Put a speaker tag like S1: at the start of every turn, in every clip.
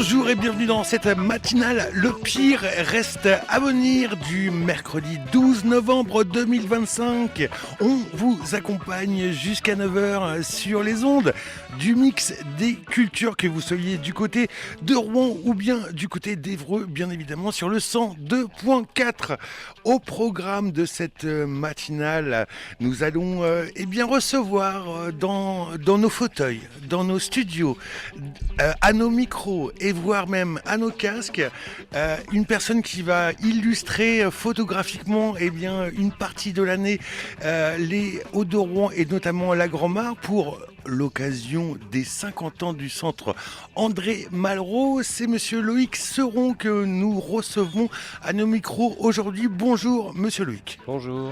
S1: Bonjour et bienvenue dans cette matinale. Le pire reste à venir du mercredi 12 novembre 2025. On vous accompagne jusqu'à 9h sur les ondes du mix des cultures, que vous soyez du côté de Rouen ou bien du côté d'Évreux, bien évidemment sur le 102.4. Au programme de cette matinale, nous allons recevoir dans nos fauteuils, dans nos studios, à nos micros et voire même à nos casques, une personne qui va illustrer photographiquement une partie de l'année, les Hauts-de-Rouen et notamment la Grand-Mare pour l'occasion des 50 ans du centre André Malraux. C'est monsieur Loïc Seron que nous recevons à nos micros aujourd'hui. Bonjour monsieur Loïc.
S2: Bonjour.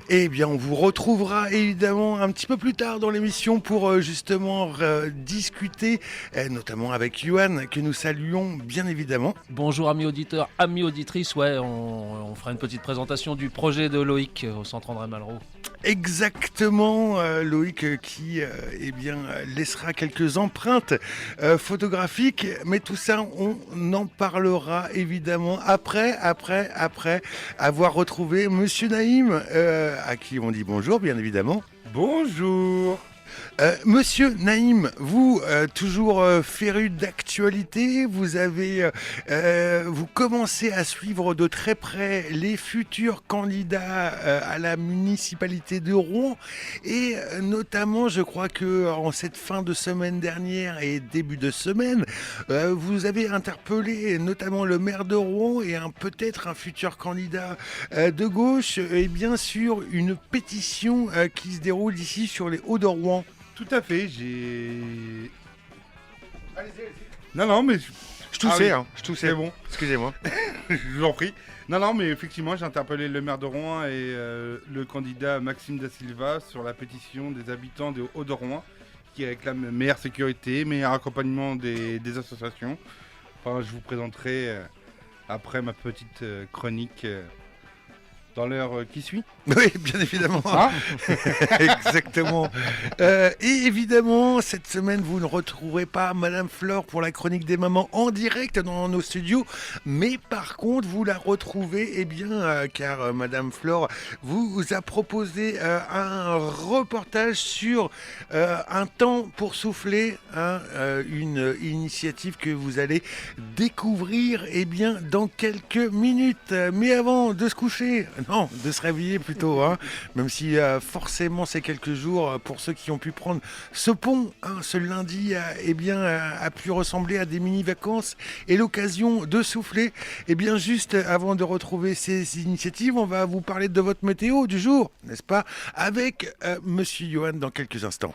S1: Eh bien, on vous retrouvera évidemment un petit peu plus tard dans l'émission pour justement discuter, notamment avec Johan, que nous saluons bien évidemment.
S2: Bonjour amis auditeurs, amis auditrices. Ouais, on fera une petite présentation du projet de Loïc au centre André Malraux.
S1: Exactement, Loïc qui laissera quelques empreintes photographiques, mais tout ça on en parlera évidemment après avoir retrouvé monsieur Naïm, à qui on dit bonjour bien évidemment.
S3: Bonjour.
S1: Monsieur Naïm, vous, toujours féru d'actualité, vous commencez à suivre de très près les futurs candidats à la municipalité de Rouen et notamment, je crois que en cette fin de semaine dernière et début de semaine, vous avez interpellé notamment le maire de Rouen et peut-être un futur candidat de gauche, et bien sûr une pétition qui se déroule ici sur les Hauts-de-Rouen.
S3: Tout à fait, Non, mais...
S1: Je toussais,
S3: je toussais. C'est bon.
S1: Excusez-moi.
S3: Je vous en prie. Non, mais effectivement, j'ai interpellé le maire de Rouen et le candidat Maxime Da Silva sur la pétition des habitants des Hauts-de-Rouen qui réclament meilleure sécurité, meilleur accompagnement des associations. Enfin, je vous présenterai après ma petite chronique dans l'heure qui suit.
S1: Oui, bien évidemment. Exactement. Et évidemment, cette semaine, vous ne retrouverez pas Madame Flore pour la chronique des mamans en direct dans nos studios. Mais par contre, vous la retrouvez, car Madame Flore vous a proposé un reportage sur un temps pour souffler, une initiative que vous allez découvrir dans quelques minutes. Mais avant de se coucher, non, de se réveiller plutôt, même si forcément ces quelques jours, pour ceux qui ont pu prendre ce pont, ce lundi, a pu ressembler à des mini-vacances et l'occasion de souffler. Juste avant de retrouver ces initiatives, on va vous parler de votre météo du jour, n'est-ce pas, avec monsieur Johan dans quelques instants.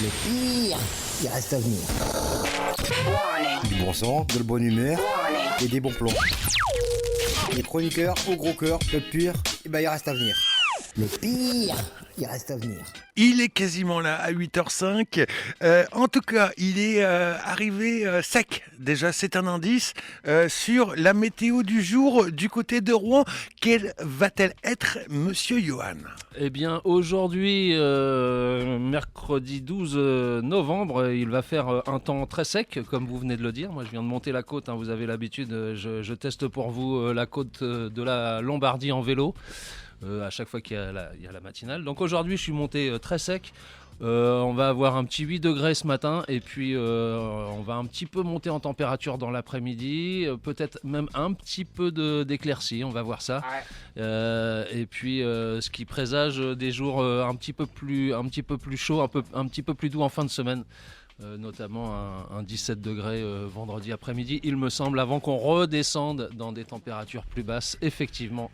S4: Le pire, il reste à venir. Du bon sang, de la bonne humeur et des bons plans. Les chroniqueurs au gros cœur, le pire, il reste à venir. Le pire, il reste à venir.
S1: Il est quasiment là à 8h05. En tout cas, il est arrivé sec. Déjà, c'est un indice sur la météo du jour du côté de Rouen. Quelle va-t-elle être, monsieur Johan ?
S2: Eh bien, aujourd'hui, mercredi 12 novembre, il va faire un temps très sec, comme vous venez de le dire. Moi, je viens de monter la côte, vous avez l'habitude, je teste pour vous la côte de la Lombardie en vélo. À chaque fois qu'il y a la matinale. Donc aujourd'hui je suis monté très sec, on va avoir un petit 8 degrés ce matin et puis on va un petit peu monter en température dans l'après-midi, peut-être même un petit peu d'éclaircie, on va voir ça. Et puis ce qui présage des jours un petit peu plus chaud, un petit peu plus doux en fin de semaine. Notamment un 17 degrés vendredi après-midi, il me semble, avant qu'on redescende dans des températures plus basses, effectivement,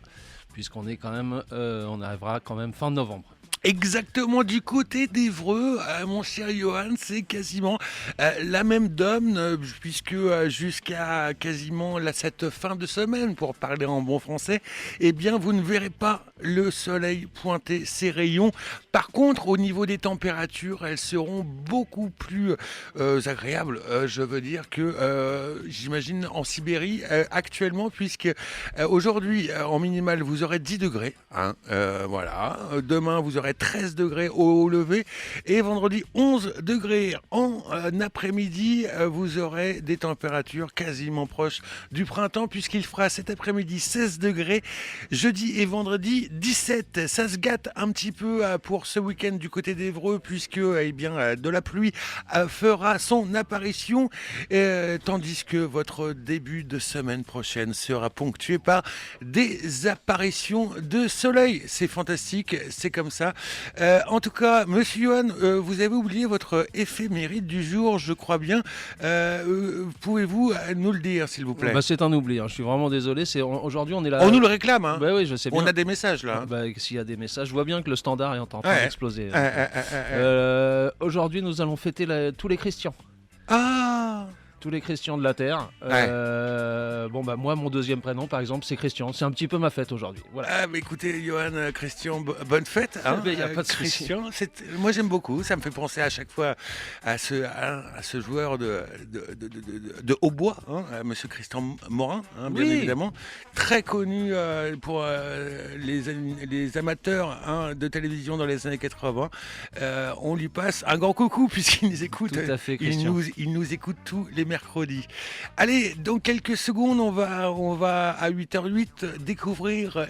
S2: puisqu'on est quand même, on arrivera quand même fin novembre.
S1: Exactement, du côté d'Évreux, mon cher Johan, c'est quasiment la même donne, puisque jusqu'à quasiment cette fin de semaine, pour parler en bon français, vous ne verrez pas le soleil pointer ses rayons. Par contre, au niveau des températures, elles seront beaucoup plus agréables. Je veux dire que j'imagine en Sibérie actuellement, puisque aujourd'hui, en minimal, vous aurez 10 degrés. Voilà. Demain, vous aurez 13 degrés au lever et vendredi 11 degrés en après-midi. Vous aurez des températures quasiment proches du printemps puisqu'il fera cet après-midi 16 degrés, jeudi et vendredi 17. Ça se gâte un petit peu pour ce week-end du côté d'Évreux puisque de la pluie fera son apparition tandis que votre début de semaine prochaine sera ponctué par des apparitions de soleil. C'est fantastique, c'est comme ça. En tout cas, monsieur Johan, vous avez oublié votre éphéméride du jour, je crois bien. Pouvez-vous nous le dire, s'il vous plaît?
S2: C'est un oubli, hein. Je suis vraiment désolé. Aujourd'hui, on est là.
S1: On nous le réclame, hein.
S2: Oui, je sais bien.
S1: On a des messages là.
S2: S'il y a des messages, je vois bien que le standard est en train d'exploser. Aujourd'hui, nous allons fêter tous les chrétiens.
S1: Ah!
S2: Tous les Christians de la Terre. Moi, mon deuxième prénom, par exemple, c'est Christian. C'est un petit peu ma fête aujourd'hui. Voilà.
S1: Ah, mais écoutez, Johan, Christian, bonne fête. Hein,
S2: y a pas de
S1: Christian, moi j'aime beaucoup. Ça me fait penser à chaque fois à ce joueur de hautbois, hein, Monsieur Christian Morin, hein, bien évidemment, très connu pour les amateurs de télévision dans les années 80. On lui passe un grand coucou puisqu'il nous écoute.
S2: Tout à fait, Christian.
S1: Il nous écoute tous les mercredi. Allez, dans quelques secondes, on va à 8h08 découvrir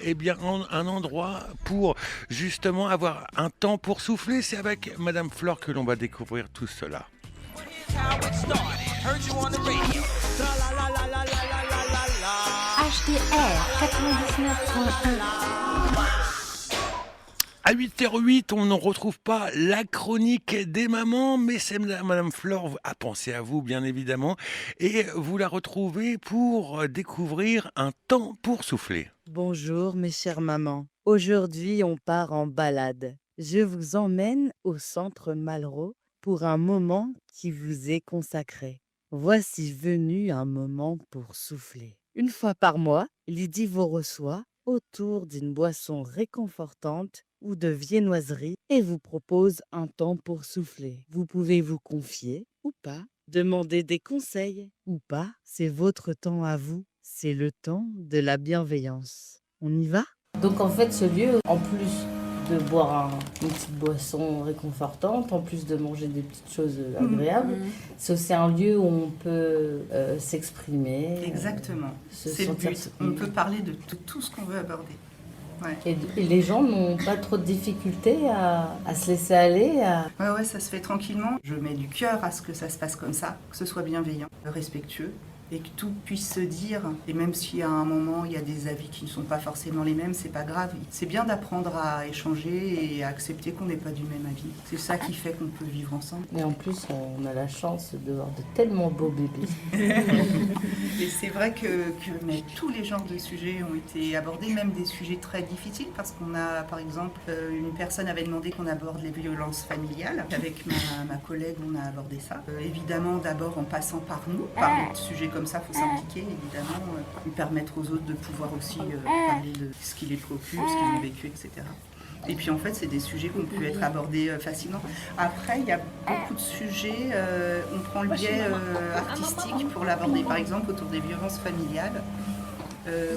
S1: un endroit pour justement avoir un temps pour souffler. C'est avec Madame Flore que l'on va découvrir tout cela.
S5: HDR 99.1.
S1: À 8h08, on ne retrouve pas la chronique des mamans, mais c'est Madame Flore a pensé à vous, bien évidemment, et vous la retrouvez pour découvrir un temps pour souffler.
S6: Bonjour mes chères mamans. Aujourd'hui, on part en balade. Je vous emmène au centre Malraux pour un moment qui vous est consacré. Voici venu un moment pour souffler. Une fois par mois, Lydie vous reçoit autour d'une boisson réconfortante ou de viennoiserie et vous propose un temps pour souffler. Vous pouvez vous confier ou pas, demander des conseils ou pas. C'est votre temps à vous. C'est le temps de la bienveillance. On y va?
S7: Donc en fait, ce lieu, en plus de boire une petite boisson réconfortante, en plus de manger des petites choses agréables, c'est aussi un lieu où on peut s'exprimer.
S8: Exactement. C'est le but. On peut parler de tout ce qu'on veut aborder. Ouais.
S7: Et les gens n'ont pas trop de difficultés à se laisser aller.
S8: Ouais, ça se fait tranquillement. Je mets du cœur à ce que ça se passe comme ça, que ce soit bienveillant, respectueux, et que tout puisse se dire. Et même si à un moment, il y a des avis qui ne sont pas forcément les mêmes, c'est pas grave. C'est bien d'apprendre à échanger et à accepter qu'on n'est pas du même avis. C'est ça qui fait qu'on peut vivre ensemble.
S7: Et en plus, on a la chance de voir de tellement beaux bébés.
S8: Et c'est vrai que mais tous les genres de sujets ont été abordés, même des sujets très difficiles, parce qu'on a, par exemple, une personne avait demandé qu'on aborde les violences familiales. Avec ma collègue, on a abordé ça. Évidemment, d'abord en passant par nous, parler de sujets comme ça, il faut s'impliquer, évidemment, permettre aux autres de pouvoir aussi parler de ce qui les préoccupe, ce qu'ils ont vécu, etc. Et puis en fait, c'est des sujets qui ont pu être abordés facilement. Après, il y a beaucoup de sujets, on prend le biais artistique pour l'aborder. Par exemple, autour des violences familiales,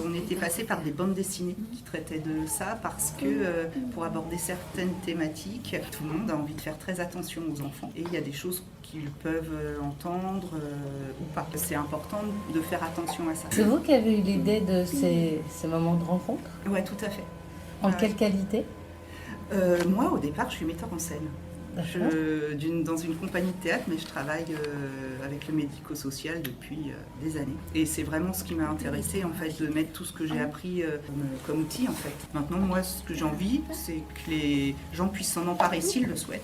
S8: on était passé par des bandes dessinées qui traitaient de ça parce que pour aborder certaines thématiques, tout le monde a envie de faire très attention aux enfants. Et il y a des choses qu'ils peuvent entendre ou pas. C'est important de faire attention à ça.
S7: C'est vous qui avez eu l'idée de ces moments de rencontre?
S8: Oui, tout à fait.
S7: En quelle qualité?
S8: Moi, au départ, je suis metteur en scène. Dans une compagnie de théâtre, mais je travaille avec le médico-social depuis des années. Et c'est vraiment ce qui m'a intéressée, en fait, de mettre tout ce que j'ai appris comme outil, en fait. Maintenant, moi, ce que j'ai envie, c'est que les gens puissent s'en emparer s'ils le souhaitent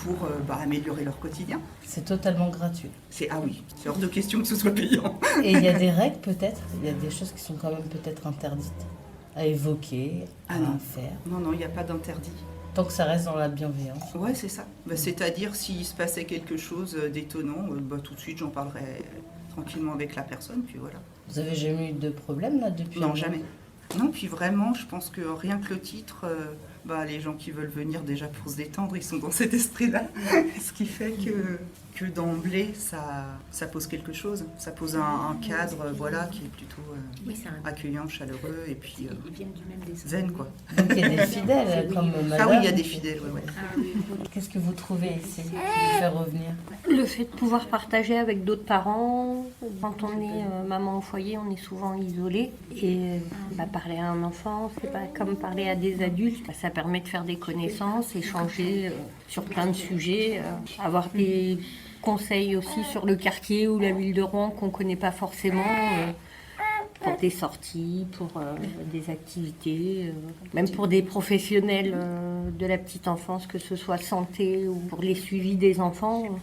S8: pour améliorer leur quotidien.
S7: C'est totalement gratuit.
S8: Ah oui, c'est hors de question que ce soit payant.
S7: Et il y a des règles, peut-être? Il y a des choses qui sont quand même peut-être interdites à évoquer, à faire?
S8: Non, il n'y a pas d'interdit.
S7: Tant que ça reste dans la bienveillance.
S8: Ouais, c'est ça. C'est-à-dire, s'il se passait quelque chose d'étonnant, tout de suite, j'en parlerai tranquillement avec la personne, puis voilà.
S7: Vous avez jamais eu de problème, là, depuis?
S8: Non, jamais. Non, puis vraiment, je pense que rien que le titre, les gens qui veulent venir déjà pour se détendre, ils sont dans cet esprit-là. Ce qui fait que d'emblée, ça pose quelque chose. Ça pose un cadre qui est plutôt accueillant, chaleureux et puis
S5: ils viennent du même dessin.
S8: zen, quoi.
S7: Donc il y a des fidèles comme madame.
S8: Ah oui, il y a des fidèles, ouais.
S7: Qu'est-ce que vous trouvez ici qui vous fait revenir?
S5: Le fait de pouvoir partager avec d'autres parents. Quand on est maman au foyer, on est souvent isolé. Et parler à un enfant, c'est pas comme parler à des adultes. Ça permet de faire des connaissances, échanger sur plein de sujets, avoir des conseils aussi sur le quartier ou la ville de Rouen qu'on ne connaît pas forcément. Pour des sorties, pour des activités, même pour des professionnels de la petite enfance, que ce soit santé ou pour les suivis des enfants.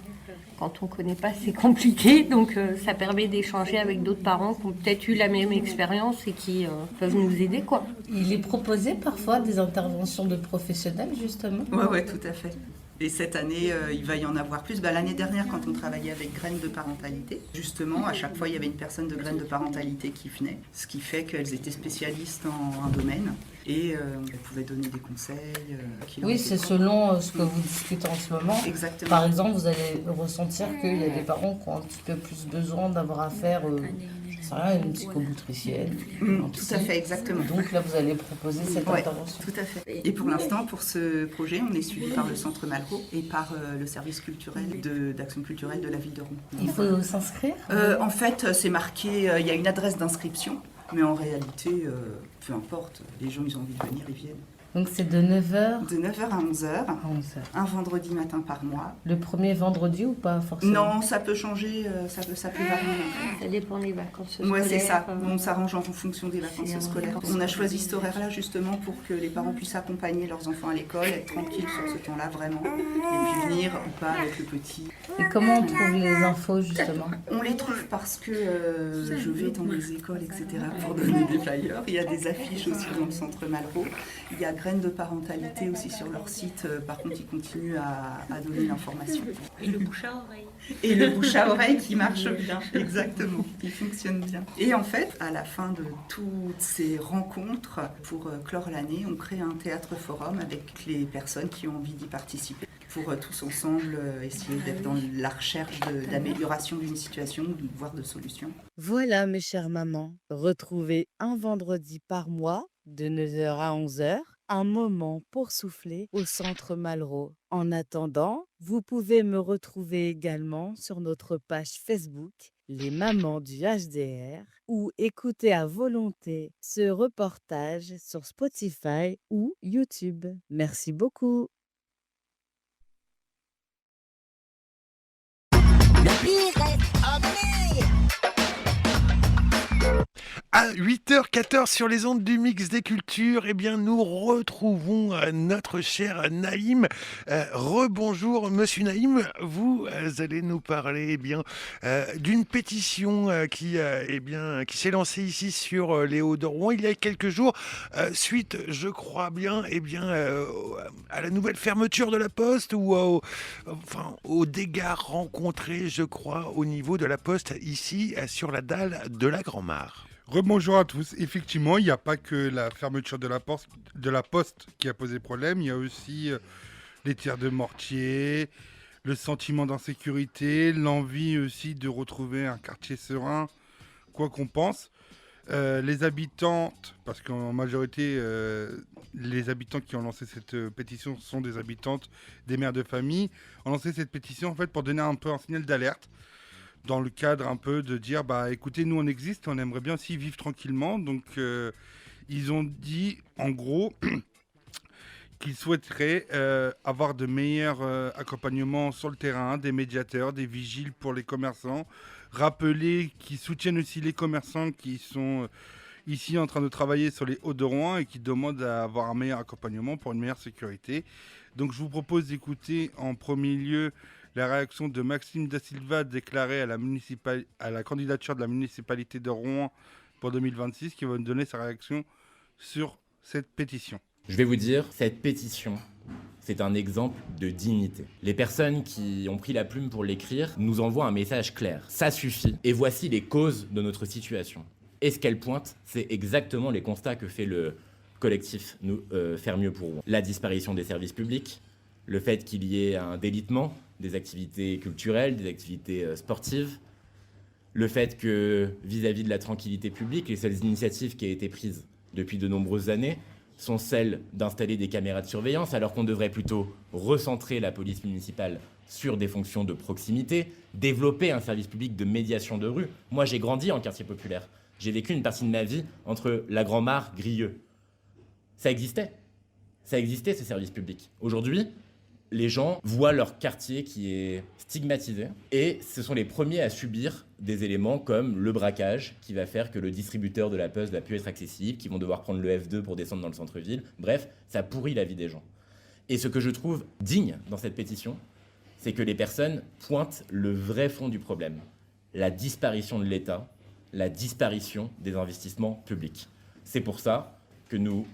S5: Quand on ne connaît pas, c'est compliqué, donc ça permet d'échanger avec d'autres parents qui ont peut-être eu la même expérience et qui peuvent nous aider, quoi.
S7: Il est proposé parfois des interventions de professionnels, justement?
S8: Ouais, tout à fait. Et cette année, il va y en avoir plus. L'année dernière, quand on travaillait avec Graines de parentalité, justement, à chaque fois, il y avait une personne de Graines de parentalité qui venait, ce qui fait qu'elles étaient spécialistes en un domaine et elles pouvaient donner des conseils.
S7: Oui, c'est selon ce que vous discutez en ce moment.
S8: Exactement.
S7: Par exemple, vous allez ressentir qu'il y a des parents qui ont un petit peu plus besoin d'avoir affaire une psychomotricienne.
S8: Tout à fait, exactement.
S7: Donc là, vous allez proposer cette intervention.
S8: Tout à fait. Et pour l'instant, pour ce projet, on est suivi par le Centre Malraux et par le service culturel d'action culturelle de la ville de Rouen.
S7: Il faut s'inscrire?
S8: En fait, c'est marqué, il y a une adresse d'inscription, mais en réalité, peu importe, les gens, ils ont envie de venir, ils viennent.
S7: Donc c'est de 9h?
S8: De 9h à 11h. Un vendredi matin par mois.
S7: Le premier vendredi ou pas forcément?
S8: Non, ça peut changer, ça peut varier.
S5: Ça dépend des vacances scolaires.
S8: Ouais, c'est ça. On s'arrange en fonction des vacances scolaires. On a choisi cet horaire-là justement pour que les parents puissent accompagner leurs enfants à l'école, être tranquilles sur ce temps-là vraiment, et puis venir ou pas avec le petit.
S7: Et comment on trouve les infos justement?
S8: On les trouve parce que je vais dans les écoles, etc. pour donner des flyers. Il y a des affiches aussi dans le centre Malraux. Il y a Graines de parentalité aussi sur leur site. Par contre, ils continuent à donner l'information.
S5: Et le bouche à oreille.
S8: Et le bouche à oreille qui marche bien, exactement. Il fonctionne bien. Et en fait, à la fin de toutes ces rencontres, pour clore l'année, on crée un théâtre forum avec les personnes qui ont envie d'y participer. Pour tous ensemble essayer d'être dans la recherche d'amélioration d'une situation, voire de solutions.
S6: Voilà, mes chères mamans, retrouvez un vendredi par mois, de 9h à 11h, un moment pour souffler au centre Malraux. En attendant, vous pouvez me retrouver également sur notre page Facebook, Les Mamans du HDR, ou écouter à volonté ce reportage sur Spotify ou YouTube. Merci beaucoup.
S1: À 8h14 sur les ondes du Mix des Cultures, nous retrouvons notre cher Naïm. Rebonjour Monsieur Naïm, vous allez nous parler d'une pétition qui s'est lancée ici sur les Hauts-de-Rouen il y a quelques jours, suite, je crois bien, à la nouvelle fermeture de la Poste ou aux dégâts rencontrés, je crois, au niveau de la Poste ici sur la dalle de la Grand-Mare.
S3: Rebonjour à tous. Effectivement, il n'y a pas que la fermeture de la poste qui a posé problème. Il y a aussi les tirs de mortier, le sentiment d'insécurité, l'envie aussi de retrouver un quartier serein, quoi qu'on pense. Les habitantes, parce qu'en majorité, les habitants qui ont lancé cette pétition sont des habitantes, des mères de famille, ont lancé cette pétition en fait pour donner un peu un signal d'alerte. Dans le cadre un peu de dire, écoutez, nous on existe, on aimerait bien aussi vivre tranquillement. Donc ils ont dit en gros qu'ils souhaiteraient avoir de meilleurs accompagnements sur le terrain, des médiateurs, des vigiles pour les commerçants, rappeler qu'ils soutiennent aussi les commerçants qui sont ici en train de travailler sur les Hauts-de-Rouen et qui demandent à avoir un meilleur accompagnement pour une meilleure sécurité. Donc je vous propose d'écouter en premier lieu la réaction de Maxime Da Silva déclarée à la candidature de la municipalité de Rouen pour 2026, qui va nous donner sa réaction sur cette pétition.
S9: Je vais vous dire, cette pétition, c'est un exemple de dignité. Les personnes qui ont pris la plume pour l'écrire nous envoient un message clair. Ça suffit. Et voici les causes de notre situation. Et ce qu'elle pointe, c'est exactement les constats que fait le collectif Faire mieux pour Rouen. La disparition des services publics, le fait qu'il y ait un délitement des activités culturelles, des activités sportives, le fait que vis-à-vis de la tranquillité publique, les seules initiatives qui ont été prises depuis de nombreuses années sont celles d'installer des caméras de surveillance, alors qu'on devrait plutôt recentrer la police municipale sur des fonctions de proximité, développer un service public de médiation de rue. Moi, j'ai grandi en quartier populaire. J'ai vécu une partie de ma vie entre la Grand-Mare, Grieux. Ça existait, ce service public. Aujourd'hui, les gens voient leur quartier qui est stigmatisé et ce sont les premiers à subir des éléments comme le braquage qui va faire que le distributeur de la puce va plus être accessible, qui vont devoir prendre le F2 pour descendre dans le centre-ville. Bref, ça pourrit la vie des gens. Et ce que je trouve digne dans cette pétition, c'est que les personnes pointent le vrai fond du problème, la disparition de l'État, la disparition des investissements publics. C'est pour ça que nous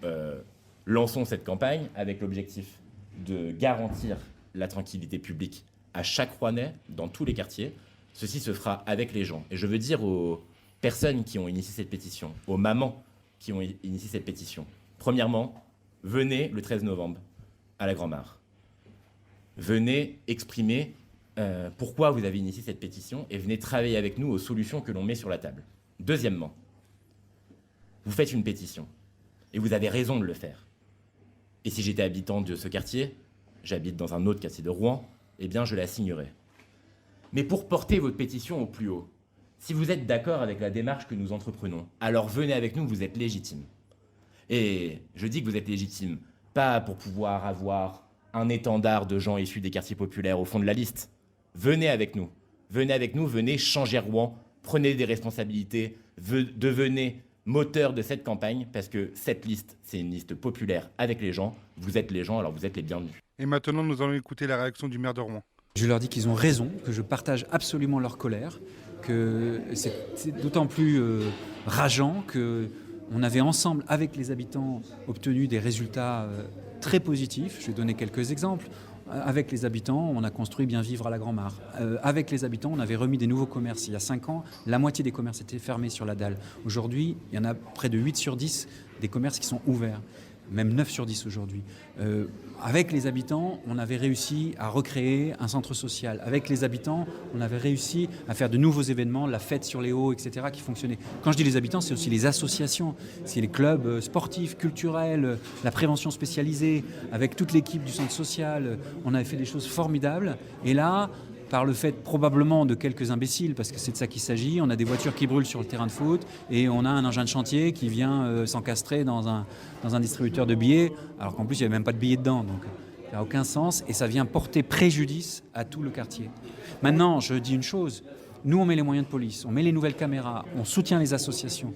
S9: lançons cette campagne avec l'objectif de garantir la tranquillité publique à chaque Rouennais, dans tous les quartiers. Ceci se fera avec les gens. Et je veux dire aux personnes qui ont initié cette pétition, aux mamans qui ont initié cette pétition, premièrement, venez le 13 novembre à la Grand-Mare. Venez exprimer pourquoi vous avez initié cette pétition et venez travailler avec nous aux solutions que l'on met sur la table. Deuxièmement, vous faites une pétition et vous avez raison de le faire. Et si j'étais habitant de ce quartier, j'habite dans un autre quartier de Rouen, eh bien je la signerais. Mais pour porter votre pétition au plus haut, si vous êtes d'accord avec la démarche que nous entreprenons, alors venez avec nous, vous êtes légitime. Et je dis que vous êtes légitime, pas pour pouvoir avoir un étendard de gens issus des quartiers populaires au fond de la liste. Venez avec nous, venez changer Rouen, prenez des responsabilités, devenez moteur de cette campagne, parce que cette liste, c'est une liste populaire avec les gens. Vous êtes les gens, alors vous êtes les bienvenus.
S3: Et maintenant, nous allons écouter la réaction du maire de Rouen.
S10: Je leur dis qu'ils ont raison, que je partage absolument leur colère, que c'est d'autant plus rageant qu'on avait ensemble, avec les habitants, obtenu des résultats très positifs. Je vais donner quelques exemples. Avec les habitants, on a construit Bien Vivre à la Grand-Mare. Avec les habitants, on avait remis des nouveaux commerces. Il y a 5 ans, la moitié des commerces étaient fermés sur la dalle. Aujourd'hui, il y en a près de 8 sur 10 des commerces qui sont ouverts. Même 9 sur 10 aujourd'hui. Avec les habitants, on avait réussi à recréer un centre social. Avec les habitants, on avait réussi à faire de nouveaux événements, la fête sur les hauts, etc., qui fonctionnaient. Quand je dis les habitants, c'est aussi les associations, c'est les clubs sportifs, culturels, la prévention spécialisée, avec toute l'équipe du centre social. On avait fait des choses formidables. Et là, par le fait probablement de quelques imbéciles, parce que c'est de ça qu'il s'agit. On a des voitures qui brûlent sur le terrain de foot et on a un engin de chantier qui vient s'encastrer dans un distributeur de billets, alors qu'en plus il n'y avait même pas de billets dedans, donc ça n'a aucun sens et ça vient porter préjudice à tout le quartier. Maintenant, je dis une chose, nous on met les moyens de police, on met les nouvelles caméras, on soutient les associations.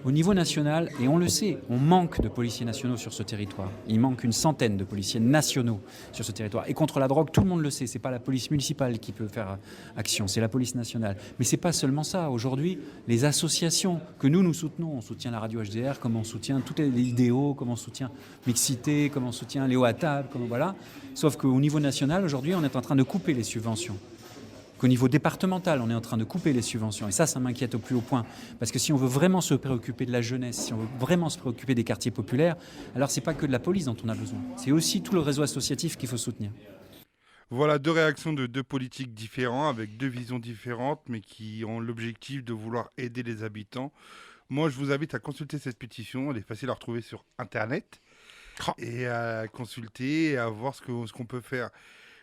S10: Au niveau national, et on le sait, on manque de policiers nationaux sur ce territoire. Il manque une centaine de policiers nationaux sur ce territoire. Et contre la drogue, tout le monde le sait, c'est pas la police municipale qui peut faire action, c'est la police nationale. Mais c'est pas seulement ça. Aujourd'hui, les associations que nous soutenons, on soutient la radio HDR, comme on soutient toutes les idéaux, comme on soutient Mixité, comme on soutient Léo Attab, comme voilà. Sauf qu'au niveau national, aujourd'hui, on est en train de couper les subventions. Qu'au niveau départemental, on est en train de couper les subventions. Et ça m'inquiète au plus haut point. Parce que si on veut vraiment se préoccuper de la jeunesse, si on veut vraiment se préoccuper des quartiers populaires, alors c'est pas que de la police dont on a besoin. C'est aussi tout le réseau associatif qu'il faut soutenir.
S3: Voilà 2 réactions de 2 politiques différents, avec 2 visions différentes, mais qui ont l'objectif de vouloir aider les habitants. Moi, je vous invite à consulter cette pétition. Elle est facile à retrouver sur Internet. Et à consulter, et à voir ce qu'on peut faire.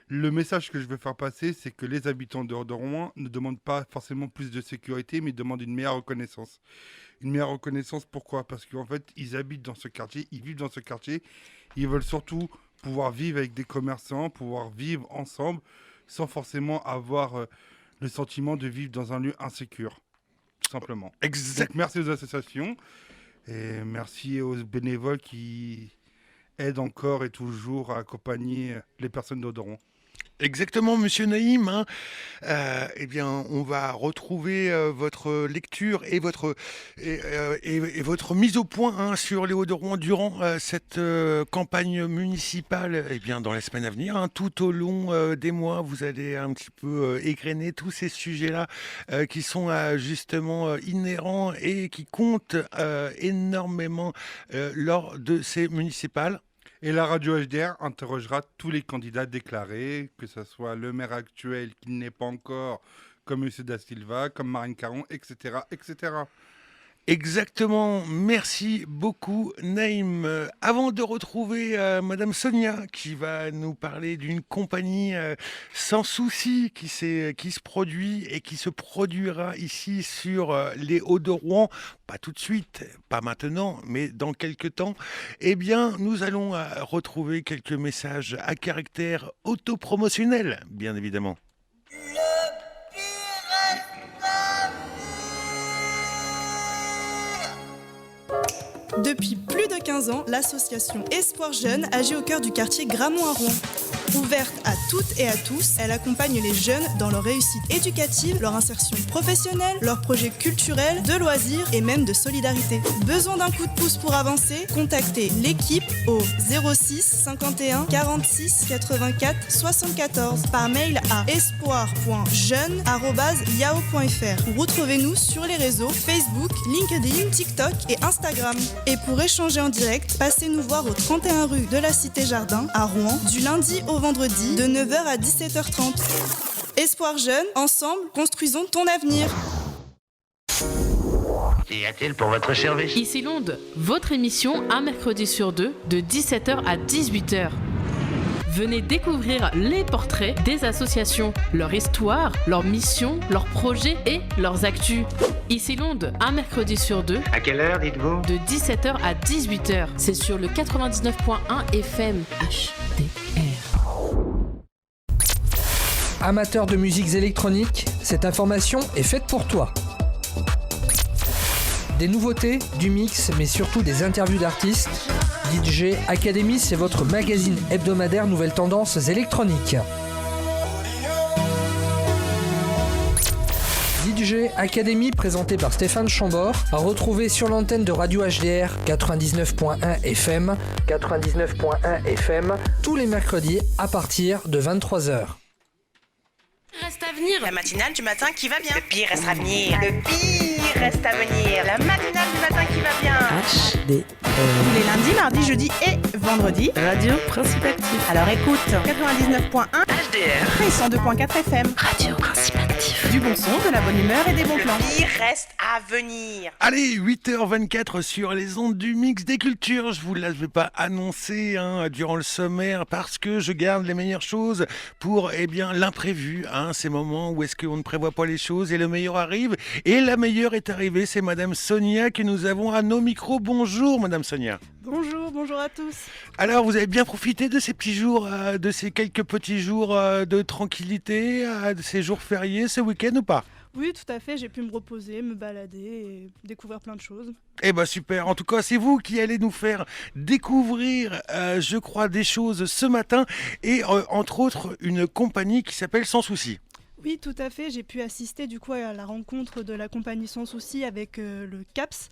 S3: Le message que je veux faire passer, c'est que les habitants de Rouen ne demandent pas forcément plus de sécurité, mais demandent une meilleure reconnaissance. Une meilleure reconnaissance, pourquoi ? Parce qu'en fait, ils habitent dans ce quartier, ils vivent dans ce quartier. Ils veulent surtout pouvoir vivre avec des commerçants, pouvoir vivre ensemble, sans forcément avoir le sentiment de vivre dans un lieu insécure, tout simplement.
S1: Exact.
S3: Donc, merci aux associations, et merci aux bénévoles qui aident encore et toujours à accompagner les personnes de Rouen.
S1: Exactement, monsieur Naïm, hein. Eh bien, on va retrouver votre lecture et votre mise au point, hein, sur les Hauts-de-Rouen durant cette campagne municipale, eh bien, dans les semaines à venir, hein. Tout au long des mois, vous allez un petit peu égrener tous ces sujets-là qui sont justement inhérents et qui comptent énormément lors de ces municipales.
S3: Et la radio HDR interrogera tous les candidats déclarés, que ce soit le maire actuel qui n'est pas encore, comme M. Da Silva, comme Marine Caron, etc., etc.
S1: Exactement, merci beaucoup Naïm. Avant de retrouver Madame Sonia qui va nous parler d'une compagnie sans souci qui se produit et qui se produira ici sur les Hauts-de-Rouen, pas tout de suite, pas maintenant, mais dans quelques temps, eh bien nous allons retrouver quelques messages à caractère autopromotionnel, bien évidemment.
S11: Depuis plus de 15 ans, l'association Espoir Jeune agit au cœur du quartier Gramont à Rouen. Ouverte à toutes et à tous, elle accompagne les jeunes dans leur réussite éducative, leur insertion professionnelle, leurs projets culturels, de loisirs et même de solidarité. Besoin d'un coup de pouce pour avancer? Contactez l'équipe au 06 51 46 84 74 par mail à espoir.jeune@yahoo.fr ou retrouvez-nous sur les réseaux Facebook, LinkedIn, TikTok et Instagram. Et pour échanger en direct, passez nous voir au 31 rue de la Cité Jardin à Rouen du lundi au vendredi de 9h à 17h30. Espoir Jeune, ensemble, construisons ton avenir.
S12: Qu'y a-t-il pour votre service?
S13: Ici Londres, votre émission un mercredi sur deux de 17h à 18h. Venez découvrir les portraits des associations, leur histoire, leurs missions, leurs projets et leurs actus. Ici Londres, un mercredi sur deux.
S12: À quelle heure, dites-vous?
S13: De 17h à 18h. C'est sur le 99.1 FM HDR.
S14: Amateur de musiques électroniques, cette information est faite pour toi. Des nouveautés, du mix, mais surtout des interviews d'artistes. DJ Academy, c'est votre magazine hebdomadaire nouvelles tendances électroniques. DJ Academy, présenté par Stéphane Chambord, à retrouver sur l'antenne de Radio HDR 99.1 FM, tous les mercredis à partir de 23h.
S15: Reste à venir, la matinale du matin qui va bien. Le pire reste à venir. Le pire reste à venir. La matinale du matin qui va bien.
S16: HDR.
S15: Tous les lundis, mardis, jeudis et vendredis.
S16: Radio Principe Actif.
S15: Alors écoute, 99.1
S12: HDR
S15: et 102.4 FM.
S16: Radio Principe Actif.
S15: Du bon son, de la bonne humeur et des bons plans. Le pire reste à venir.
S1: Allez, 8h24 sur les ondes du mix des cultures. Je vous l'avais pas annoncé, hein, durant le sommaire parce que je garde les meilleures choses pour l'imprévu, hein, ces moments où est-ce qu'on ne prévoit pas les choses et le meilleur arrive. Et la meilleure est arrivée, c'est Madame Sonia que nous avons à nos micros. Bonjour Madame Sonia.
S17: Bonjour à tous.
S1: Alors vous avez bien profité de ces petits jours, de ces quelques petits jours de tranquillité, de ces jours fériés ce week-end ou pas?
S17: Oui, tout à fait, j'ai pu me reposer, me balader et découvrir plein de choses.
S1: Eh ben super, en tout cas c'est vous qui allez nous faire découvrir, je crois, des choses ce matin et entre autres une compagnie qui s'appelle Sans Souci.
S17: Oui, tout à fait, j'ai pu assister du coup à la rencontre de la compagnie Sans Souci avec le CAPS.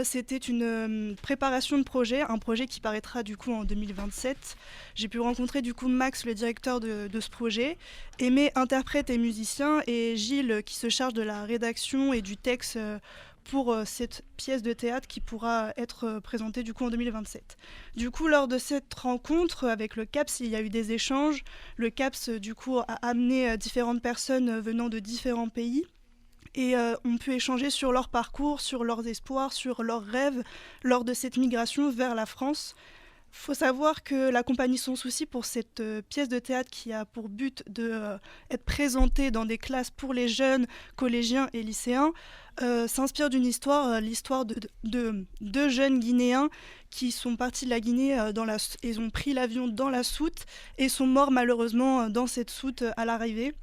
S17: C'était une préparation de projet, un projet qui paraîtra du coup en 2027. J'ai pu rencontrer du coup Max, le directeur de ce projet, Aimé, interprète et musicien, et Gilles qui se charge de la rédaction et du texte pour cette pièce de théâtre qui pourra être présentée du coup en 2027. Du coup, lors de cette rencontre avec le CAPS, il y a eu des échanges. Le CAPS du coup a amené différentes personnes venant de différents pays. Et ont pu échanger sur leur parcours, sur leurs espoirs, sur leurs rêves lors de cette migration vers la France. Il faut savoir que la compagnie Sans Souci, pour cette pièce de théâtre qui a pour but d'être présentée dans des classes pour les jeunes, collégiens et lycéens, s'inspire d'une histoire, l'histoire de deux jeunes Guinéens qui sont partis de la Guinée, ils ont pris l'avion dans la soute et sont morts malheureusement dans cette soute à l'arrivée.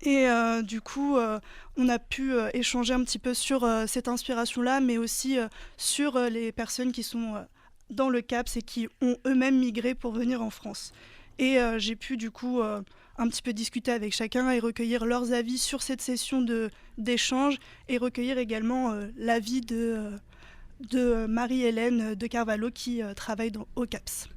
S17: Et du coup, on a pu échanger un petit peu sur cette inspiration-là, mais aussi sur les personnes qui sont dans le CAPS et qui ont eux-mêmes migré pour venir en France. Et j'ai pu du coup un petit peu discuter avec chacun et recueillir leurs avis sur cette session d'échange et recueillir également l'avis de Marie-Hélène de Carvalho qui travaille au CAPS.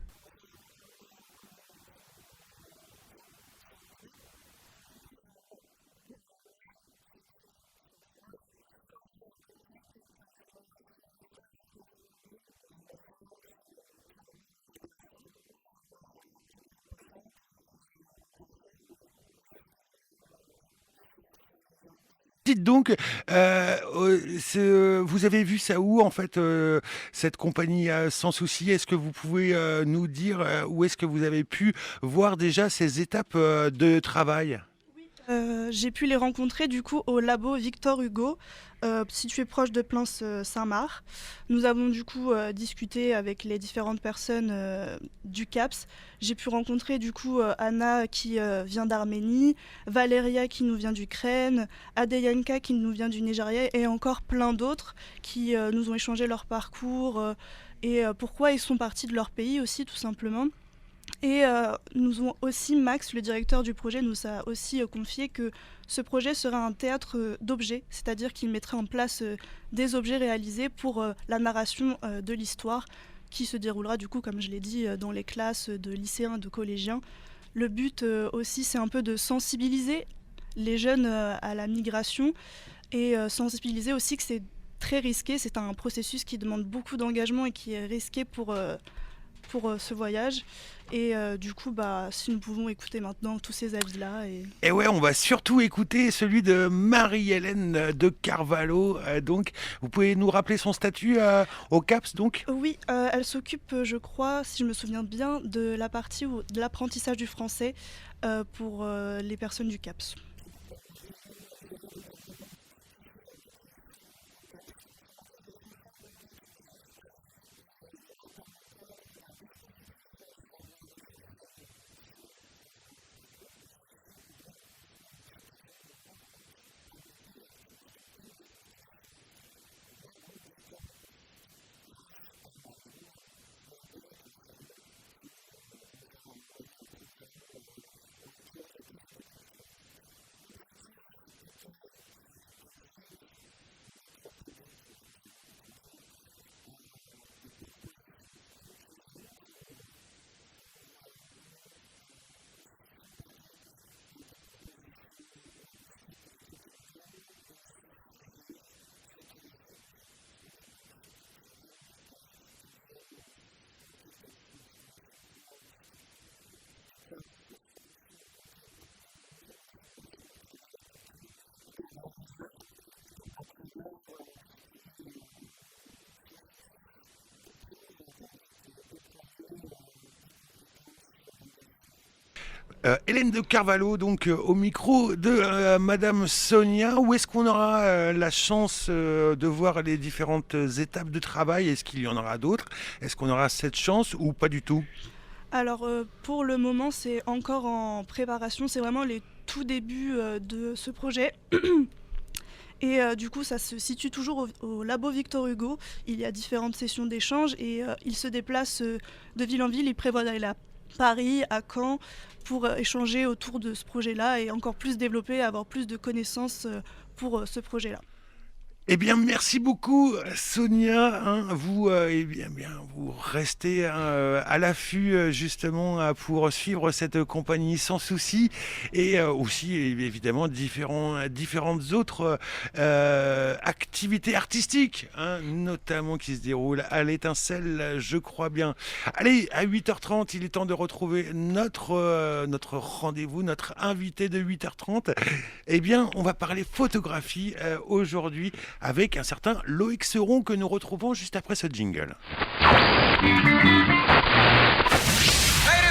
S1: Dites donc, vous avez vu ça où en fait, cette compagnie Sans Souci? Est-ce que vous pouvez nous dire où est-ce que vous avez pu voir déjà ces étapes de travail?
S17: J'ai pu les rencontrer du coup au labo Victor Hugo, situé proche de Plens-Saint-Marc. Nous avons du coup discuté avec les différentes personnes du CAPS. J'ai pu rencontrer du coup Anna qui vient d'Arménie, Valéria qui nous vient d'Ukraine, Adeyanka qui nous vient du Nigeria et encore plein d'autres qui nous ont échangé leur parcours et pourquoi ils sont partis de leur pays aussi tout simplement. Et nous ont aussi, Max, le directeur du projet, nous a aussi confié que ce projet sera un théâtre d'objets, c'est-à-dire qu'il mettrait en place des objets réalisés pour la narration de l'histoire qui se déroulera du coup, comme je l'ai dit, dans les classes de lycéens, de collégiens. Le but aussi, c'est un peu de sensibiliser les jeunes à la migration et sensibiliser aussi que c'est très risqué, c'est un processus qui demande beaucoup d'engagement et qui est risqué pour ce voyage. Et du coup, si nous pouvons écouter maintenant tous ces avis-là.
S1: Et ouais, on va surtout écouter celui de Marie-Hélène de Carvalho. Donc, vous pouvez nous rappeler son statut au CAPS donc?
S17: Oui, elle s'occupe, je crois, si je me souviens bien, de la partie de l'apprentissage du français pour les personnes du CAPS.
S1: Hélène de Carvalho, donc au micro de Madame Sonia. Où est-ce qu'on aura la chance de voir les différentes étapes de travail? Est-ce qu'il y en aura d'autres? Est-ce qu'on aura cette chance ou pas du tout?
S17: Alors pour le moment, c'est encore en préparation. C'est vraiment les tout débuts de ce projet. Et du coup, ça se situe toujours au labo Victor Hugo. Il y a différentes sessions d'échange et il se déplace de ville en ville. Il prévoit d'aller à Paris, à Caen, pour échanger autour de ce projet-là et encore plus développer, avoir plus de connaissances pour ce projet-là.
S1: Eh bien, merci beaucoup, Sonia. Vous, vous restez à l'affût justement pour suivre cette compagnie Sans Souci et aussi évidemment différentes autres activités artistiques, notamment qui se déroulent à l'Étincelle, je crois bien. Allez, à 8h30, il est temps de retrouver notre rendez-vous, notre invité de 8h30. Eh bien, on va parler photographie aujourd'hui, avec un certain Loïc Seron que nous retrouvons juste après ce jingle.
S4: Ladies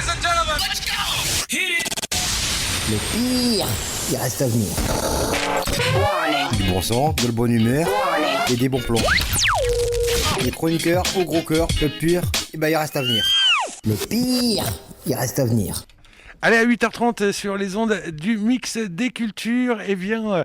S4: and gentlemen, let's go! Hit it! Le pire, il reste à venir. Du bon sang, de la bonne humeur et des bons plans. Les chroniqueurs au gros cœur, le pire, il reste à venir. Le pire, il reste à venir.
S1: Allez, à 8h30 sur les ondes du Mix des Cultures, eh bien,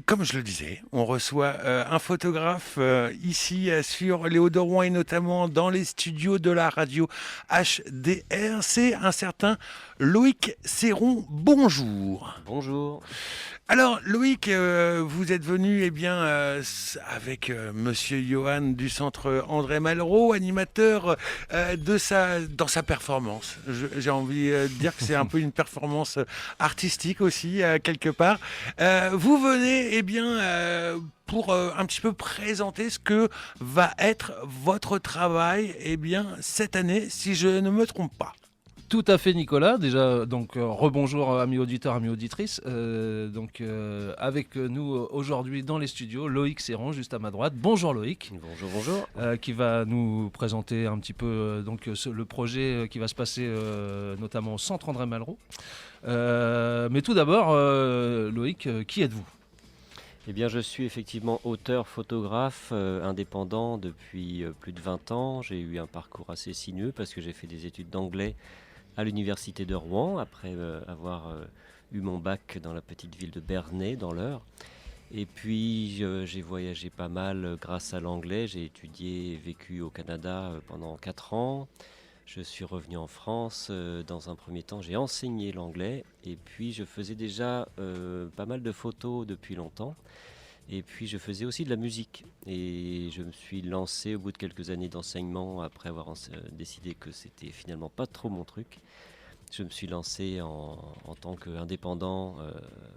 S1: comme je le disais, on reçoit un photographe ici sur les Hauts-de-Rouen et notamment dans les studios de la radio HDR. C'est un certain Loïc Serron. Bonjour.
S18: Bonjour.
S1: Alors Loïc, vous êtes venu avec Monsieur Johan du centre André Malraux, animateur dans sa performance. J'ai envie de dire que c'est un peu une performance artistique aussi quelque part. Vous venez pour un petit peu présenter ce que va être votre travail cette année, si je ne me trompe pas.
S2: Tout à fait, Nicolas. Déjà, donc rebonjour amis auditeurs, amis auditrices. Avec nous aujourd'hui dans les studios, Loïc Serron, juste à ma droite. Bonjour Loïc.
S18: Bonjour, bonjour.
S2: Qui va nous présenter un petit peu le projet qui va se passer notamment au centre André Malraux. Mais tout d'abord, Loïc, qui êtes-vous ?
S18: Eh bien, je suis effectivement auteur, photographe, indépendant depuis plus de 20 ans. J'ai eu un parcours assez sinueux parce que j'ai fait des études d'anglais à l'université de Rouen, après avoir eu mon bac dans la petite ville de Bernay, dans l'Eure. Et puis j'ai voyagé pas mal grâce à l'anglais. J'ai étudié et vécu au Canada pendant 4 ans. Je suis revenu en France. Dans un premier temps, j'ai enseigné l'anglais. Et puis je faisais déjà pas mal de photos depuis longtemps. Et puis je faisais aussi de la musique. Et je me suis lancé au bout de quelques années d'enseignement, après avoir décidé que c'était finalement pas trop mon truc. Je me suis lancé en tant qu'indépendant,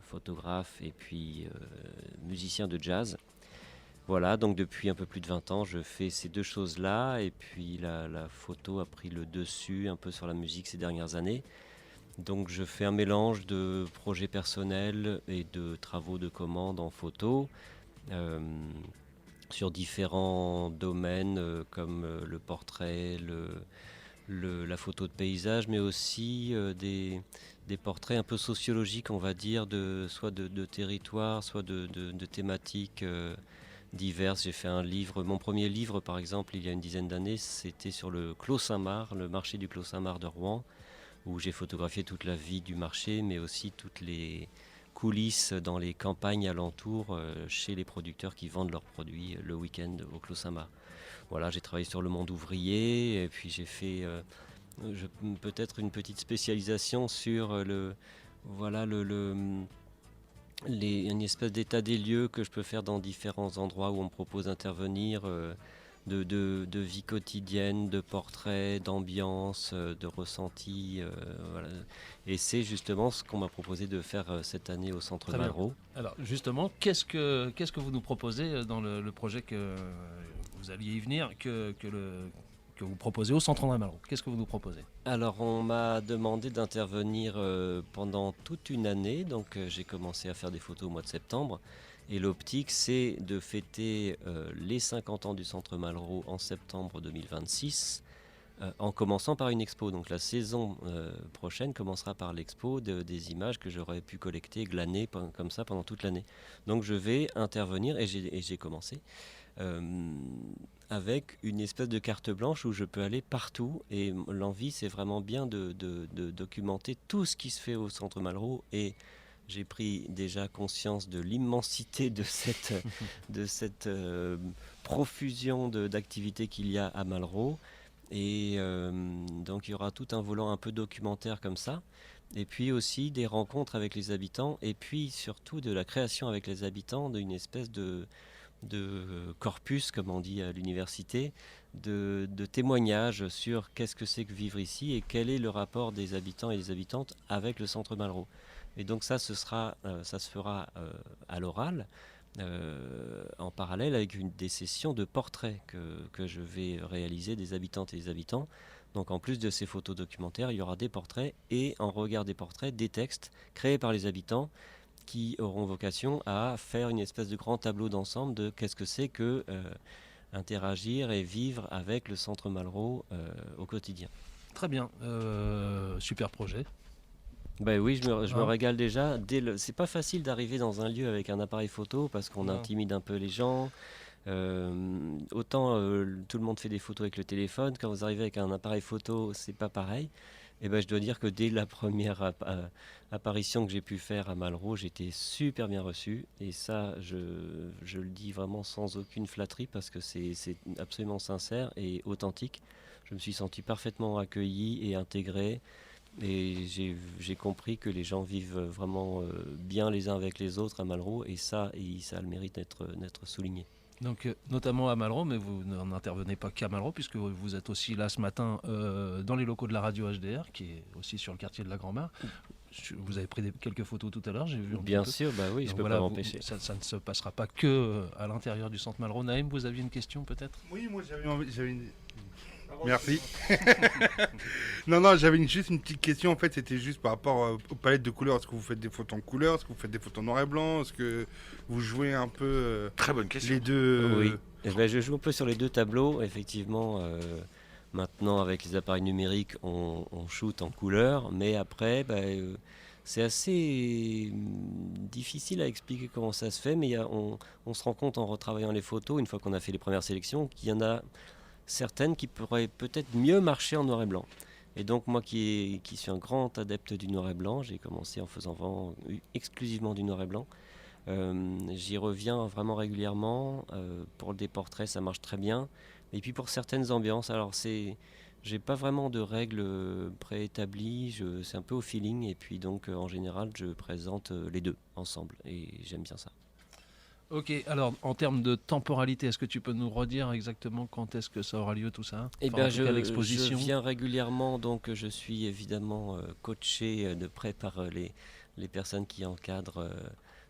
S18: photographe et puis musicien de jazz. Voilà, donc depuis un peu plus de 20 ans, je fais ces deux choses-là. Et puis la photo a pris le dessus un peu sur la musique ces dernières années. Donc je fais un mélange de projets personnels et de travaux de commande en photo sur différents domaines comme le portrait, la photo de paysage, mais aussi des portraits un peu sociologiques, on va dire, soit de territoires, soit de thématiques diverses. J'ai fait un livre, mon premier livre par exemple, il y a une dizaine d'années, c'était sur le Clos Saint-Marc, le marché du Clos Saint-Marc de Rouen, où j'ai photographié toute la vie du marché, mais aussi toutes les coulisses dans les campagnes alentours, chez les producteurs qui vendent leurs produits le week-end au Clos Saint-Marc. Voilà, j'ai travaillé sur le monde ouvrier, et puis j'ai fait peut-être une petite spécialisation sur une espèce d'état des lieux que je peux faire dans différents endroits où on me propose d'intervenir, de vie quotidienne, de portraits, d'ambiance, de ressenti. Voilà. Et c'est justement ce qu'on m'a proposé de faire cette année au centre Malraux.
S2: Alors justement, qu'est-ce que vous nous proposez dans le projet que vous alliez y venir, que vous proposez au centre André Malraux? Qu'est-ce que vous nous proposez?
S18: Alors on m'a demandé d'intervenir pendant toute une année, donc j'ai commencé à faire des photos au mois de septembre. Et l'optique, c'est de fêter les 50 ans du centre Malraux en septembre 2026, en commençant par une expo. Donc la saison prochaine commencera par l'expo des images que j'aurais pu collecter, glaner comme ça pendant toute l'année. Donc je vais intervenir, et j'ai commencé, avec une espèce de carte blanche où je peux aller partout. Et l'envie, c'est vraiment bien de documenter tout ce qui se fait au centre Malraux. Et j'ai pris déjà conscience de l'immensité de cette profusion d'activités qu'il y a à Malraux. Et donc il y aura tout un volant un peu documentaire comme ça. Et puis aussi des rencontres avec les habitants. Et puis surtout de la création avec les habitants d'une espèce de corpus, comme on dit à l'université, de témoignages sur qu'est-ce que c'est que vivre ici et quel est le rapport des habitants et des habitantes avec le centre Malraux. Et donc ça se fera à l'oral, en parallèle avec des sessions de portraits que je vais réaliser des habitantes et des habitants. Donc en plus de ces photos documentaires, il y aura des portraits et, en regard des portraits, des textes créés par les habitants qui auront vocation à faire une espèce de grand tableau d'ensemble de qu'est-ce que c'est que interagir et vivre avec le centre Malraux au quotidien.
S2: Très bien, super projet.
S18: Ben oui, je me régale déjà. C'est pas facile d'arriver dans un lieu avec un appareil photo parce qu'on intimide un peu les gens. Autant tout le monde fait des photos avec le téléphone, quand vous arrivez avec un appareil photo, c'est pas pareil. Eh ben, je dois dire que dès la première apparition que j'ai pu faire à Malraux, j'étais super bien reçu. Et ça, je le dis vraiment sans aucune flatterie parce que c'est absolument sincère et authentique. Je me suis senti parfaitement accueilli et intégré. Et j'ai compris que les gens vivent vraiment bien les uns avec les autres à Malraux. Et ça a le mérite d'être souligné.
S2: Donc, notamment à Malraux, mais vous n'intervenez pas qu'à Malraux, puisque vous êtes aussi là ce matin dans les locaux de la radio HDR, qui est aussi sur le quartier de la Grand-Mare. Vous avez pris quelques photos tout à l'heure, j'ai vu.
S18: Bien sûr, bah oui, je peux pas m'empêcher.
S2: Ça ne se passera pas que à l'intérieur du centre Malraux. Naïm, vous aviez une question peut-être ?
S3: Oui, moi j'avais une... Merci. Non, j'avais juste une petite question. En fait, c'était juste par rapport aux palettes de couleurs. Est-ce que vous faites des photos en couleur ? Est-ce que vous faites des photos noir et blanc ? Est-ce que vous jouez un peu
S1: Très bonne question.
S3: Les deux
S18: Oui, eh ben, je joue un peu sur les deux tableaux. Effectivement, maintenant avec les appareils numériques, on shoot en couleur. Mais après, c'est assez difficile à expliquer comment ça se fait. Mais on se rend compte en retravaillant les photos, une fois qu'on a fait les premières sélections, qu'il y en a certaines qui pourraient peut-être mieux marcher en noir et blanc. Et donc moi qui suis un grand adepte du noir et blanc, j'ai commencé en faisant exclusivement du noir et blanc. J'y reviens vraiment régulièrement. Pour des portraits, ça marche très bien. Et puis pour certaines ambiances, alors j'ai pas vraiment de règles préétablies, c'est un peu au feeling. Et puis donc en général, je présente les deux ensemble. Et j'aime bien ça.
S2: Ok, alors en termes de temporalité, est-ce que tu peux nous redire exactement quand est-ce que ça aura lieu tout ça ?
S18: Eh bien, je viens régulièrement, donc je suis évidemment coaché de près par les personnes qui encadrent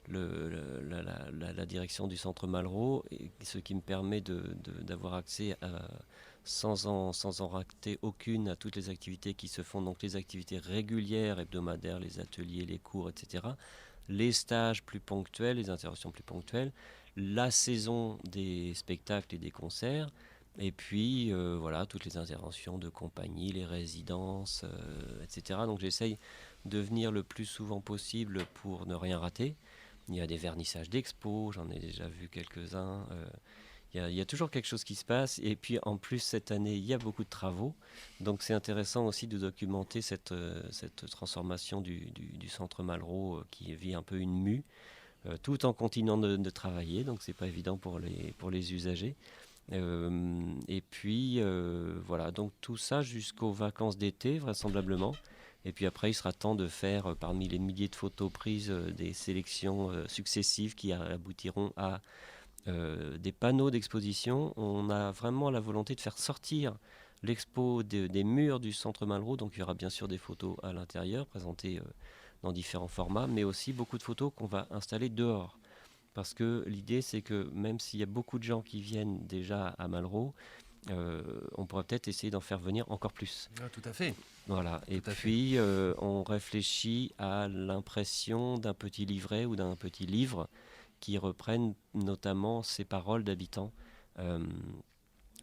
S18: la direction du centre Malraux, et ce qui me permet d'avoir accès sans en rater aucune à toutes les activités qui se font, donc les activités régulières, hebdomadaires, les ateliers, les cours, etc., les stages plus ponctuels, les interventions plus ponctuelles, la saison des spectacles et des concerts, et puis voilà, toutes les interventions de compagnie, les résidences, etc. Donc j'essaye de venir le plus souvent possible pour ne rien rater. Il y a des vernissages d'expos, j'en ai déjà vu quelques-uns. Il y a toujours quelque chose qui se passe. Et puis en plus, cette année, il y a beaucoup de travaux. Donc c'est intéressant aussi de documenter cette transformation du centre Malraux qui vit un peu une mue, tout en continuant de travailler. Donc c'est pas évident pour les usagers. Et puis voilà, donc tout ça jusqu'aux vacances d'été, vraisemblablement. Et puis après, il sera temps de faire, parmi les milliers de photos prises, des sélections successives qui aboutiront à des panneaux d'exposition. On a vraiment la volonté de faire sortir l'expo des murs du centre Malraux. Donc il y aura bien sûr des photos à l'intérieur, présentées dans différents formats, mais aussi beaucoup de photos qu'on va installer dehors. Parce que l'idée, c'est que même s'il y a beaucoup de gens qui viennent déjà à Malraux, on pourrait peut-être essayer d'en faire venir encore plus.
S2: Ah, tout à fait.
S18: Voilà. Et puis, on réfléchit à l'impression d'un petit livret ou d'un petit livre qui reprennent notamment ces paroles d'habitants.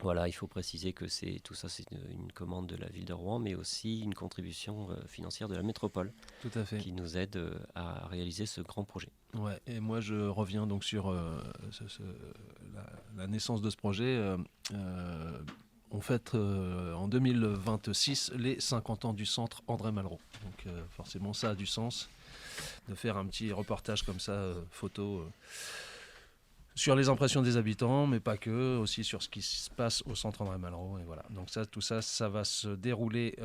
S18: Voilà, il faut préciser que tout ça, c'est une commande de la ville de Rouen, mais aussi une contribution financière de la métropole,
S2: tout à fait,
S18: qui nous aide à réaliser ce grand projet.
S2: Ouais, et moi je reviens donc sur la naissance de ce projet. On fête en 2026 les 50 ans du centre André Malraux. Donc forcément ça a du sens de faire un petit reportage comme ça, photo, sur les impressions des habitants, mais pas que, aussi sur ce qui se passe au centre André Malraux. Et voilà. Donc tout ça va se dérouler,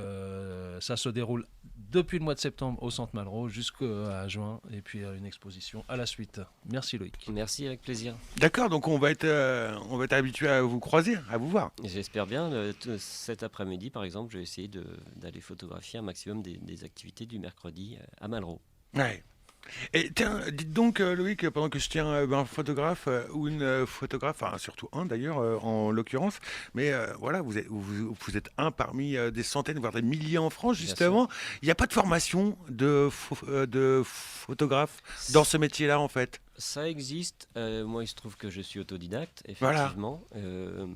S2: ça se déroule depuis le mois de septembre au centre Malraux jusqu'à juin, et puis une exposition à la suite. Merci Loïc.
S18: Merci, avec plaisir.
S1: D'accord, donc on va être habitué à vous croiser, à vous voir.
S18: J'espère bien. Cet après-midi, par exemple, je vais essayer d'aller photographier un maximum des activités du mercredi à Malraux.
S1: Ouais. Et tiens, dites donc Loïc, pendant que je tiens un photographe ou une photographe, enfin surtout un d'ailleurs en l'occurrence, mais voilà, vous êtes un parmi des centaines, voire des milliers en France justement. Il n'y a pas de formation de photographe dans ce métier-là en fait.
S18: Ça existe. Moi, il se trouve que je suis autodidacte, effectivement. Voilà.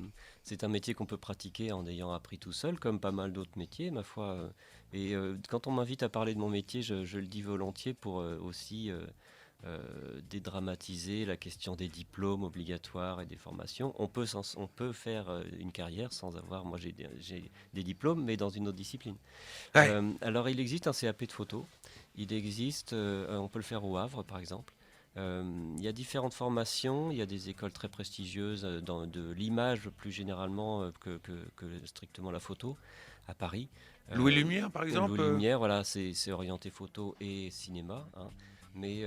S18: C'est un métier qu'on peut pratiquer en ayant appris tout seul, comme pas mal d'autres métiers, ma foi. Et quand on m'invite à parler de mon métier, je le dis volontiers pour aussi dédramatiser la question des diplômes obligatoires et des formations. On peut faire une carrière sans avoir... Moi, j'ai des diplômes, mais dans une autre discipline.
S1: Ouais.
S18: Alors, il existe un CAP de photo. Il existe... on peut le faire au Havre, par exemple. Il y a différentes formations. Il y a des écoles très prestigieuses de l'image, plus généralement, que strictement la photo, à Paris.
S1: Louis Lumière, par exemple.
S18: Louis Lumière, voilà, c'est orienté photo et cinéma, hein. Mais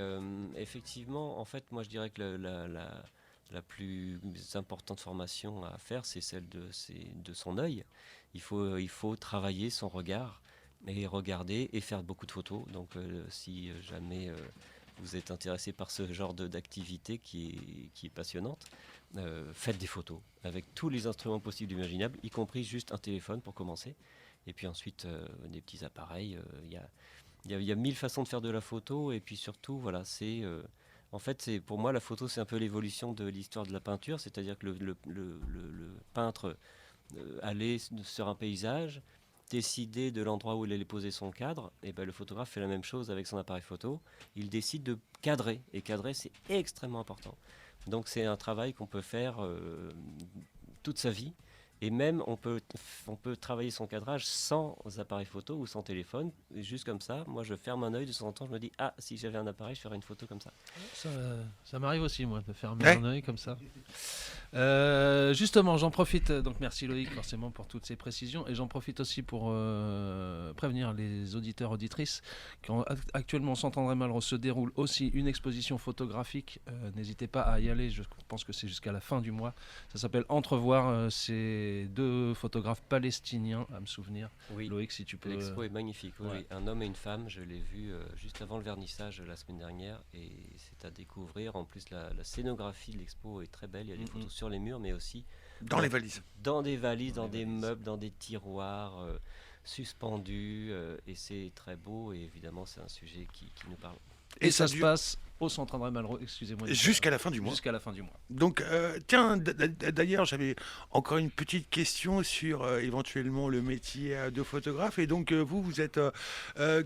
S18: effectivement, en fait, moi je dirais que la plus importante formation à faire, c'est celle de son œil. Il faut travailler son regard et regarder et faire beaucoup de photos. Donc si jamais vous êtes intéressé par ce genre d'activité qui est passionnante, faites des photos avec tous les instruments possibles et imaginables, y compris juste un téléphone pour commencer. Et puis ensuite, des petits appareils. Il y a 1000 façons de faire de la photo, et puis surtout, voilà, en fait, pour moi, la photo, c'est un peu l'évolution de l'histoire de la peinture, c'est-à-dire que le peintre allait sur un paysage, décider de l'endroit où il allait poser son cadre, et ben, le photographe fait la même chose avec son appareil photo, il décide de cadrer, et cadrer, c'est extrêmement important. Donc c'est un travail qu'on peut faire toute sa vie. Et même, on peut travailler son cadrage sans appareil photo ou sans téléphone, juste comme ça. Moi, je ferme un œil de temps en temps, je me dis, ah, si j'avais un appareil, je ferais une photo comme ça.
S2: Ça m'arrive aussi, moi, de fermer un œil comme ça. Justement, j'en profite, donc merci Loïc forcément pour toutes ces précisions, et j'en profite aussi pour prévenir les auditeurs, auditrices, qu'actuellement au Centre André Malraux se déroule aussi une exposition photographique. N'hésitez pas à y aller, je pense que c'est jusqu'à la fin du mois. Ça s'appelle Entrevoir, c'est 2 photographes palestiniens, à me souvenir.
S18: Oui.
S2: Loïc, si tu peux...
S18: L'expo est magnifique, oui,
S2: Ouais.
S18: oui. Un homme et une femme, je l'ai vu juste avant le vernissage la semaine dernière, et c'est à découvrir. En plus, la scénographie de l'expo est très belle, il y a des photos sur les murs, mais aussi
S1: Dans les valises.
S18: Dans des valises, dans des meubles, dans des tiroirs suspendus, et c'est très beau, et évidemment c'est un sujet qui nous parle.
S2: Et ça se passe au Centre André Malraux, excusez-moi.
S1: Jusqu'à la fin du mois.
S2: Jusqu'à la fin du mois.
S1: Donc, tiens, d'ailleurs, j'avais encore une petite question sur éventuellement le métier de photographe. Et donc, vous êtes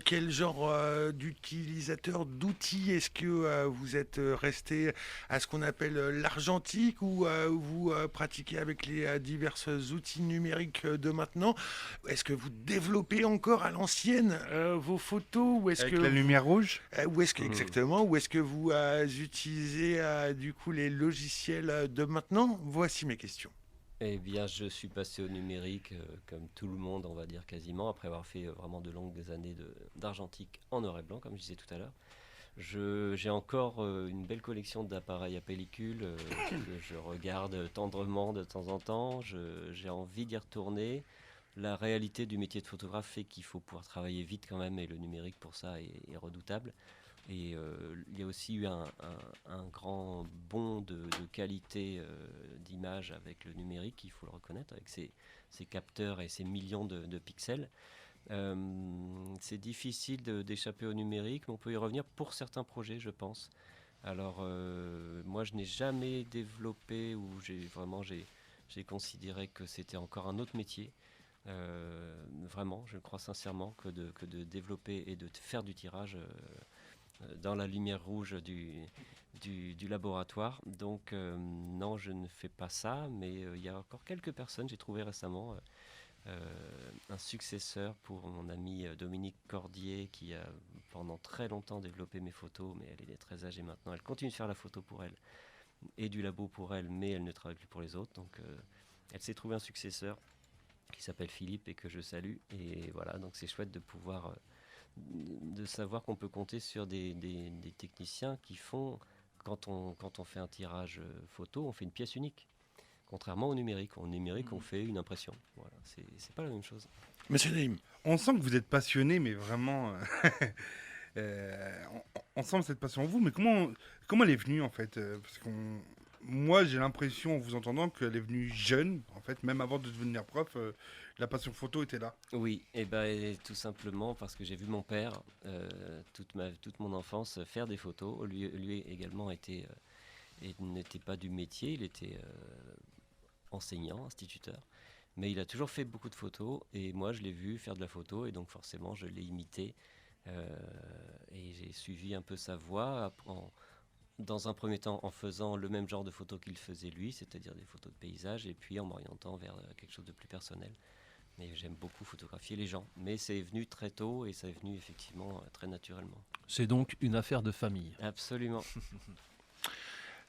S1: quel genre d'utilisateur d'outils? Est-ce que vous êtes resté à ce qu'on appelle l'argentique, ou vous pratiquez avec les divers outils numériques de maintenant? Est-ce que vous développez encore à l'ancienne vos photos, ou est-ce
S3: Avec
S1: que
S3: la lumière rouge?
S1: Ou est-ce que, exactement, ou est-ce que vous utilisez du coup les logiciels de maintenant? Voici mes questions.
S18: Eh bien, je suis passé au numérique comme tout le monde, on va dire quasiment, après avoir fait vraiment de longues années d'argentique en noir et blanc, comme je disais tout à l'heure. J'ai encore une belle collection d'appareils à pellicule que je regarde tendrement de temps en temps. J'ai envie d'y retourner. La réalité du métier de photographe fait qu'il faut pouvoir travailler vite quand même, et le numérique pour ça est redoutable. Et il y a aussi eu un grand bond de qualité d'image avec le numérique, il faut le reconnaître, avec ces capteurs et ces millions de pixels. C'est difficile d'échapper au numérique, mais on peut y revenir pour certains projets, je pense. Alors, moi, je n'ai jamais développé, ou j'ai considéré que c'était encore un autre métier. Vraiment, je crois sincèrement que de développer et de faire du tirage dans la lumière rouge du laboratoire. Donc non, je ne fais pas ça, mais il y a encore quelques personnes. J'ai trouvé récemment un successeur pour mon ami Dominique Cordier, qui a pendant très longtemps développé mes photos, mais elle est très âgée maintenant. Elle continue de faire la photo pour elle et du labo pour elle, mais elle ne travaille plus pour les autres. Donc elle s'est trouvé un successeur qui s'appelle Philippe et que je salue. Et voilà, donc c'est chouette de pouvoir... de savoir qu'on peut compter sur des techniciens qui font, quand on fait un tirage photo, on fait une pièce unique. Contrairement au numérique. Au numérique, on fait une impression. Voilà, c'est pas la même chose.
S1: Monsieur Naïm,
S3: on sent que vous êtes passionné, mais vraiment... on sent cette passion en vous, mais comment elle est venue en fait? Parce moi, j'ai l'impression, en vous entendant, qu'elle est venue jeune, en fait, même avant de devenir prof, la passion photo était là.
S18: Oui, et tout simplement parce que j'ai vu mon père, toute mon enfance, faire des photos. Lui également n'était pas du métier, il était enseignant, instituteur. Mais il a toujours fait beaucoup de photos, et moi, je l'ai vu faire de la photo, et donc forcément, je l'ai imité Et j'ai suivi un peu sa voie dans un premier temps en faisant le même genre de photos qu'il faisait lui, c'est-à-dire des photos de paysages, et puis en m'orientant vers quelque chose de plus personnel. Mais j'aime beaucoup photographier les gens. Mais c'est venu très tôt et ça est venu effectivement très naturellement.
S2: C'est donc une affaire de famille.
S18: Absolument.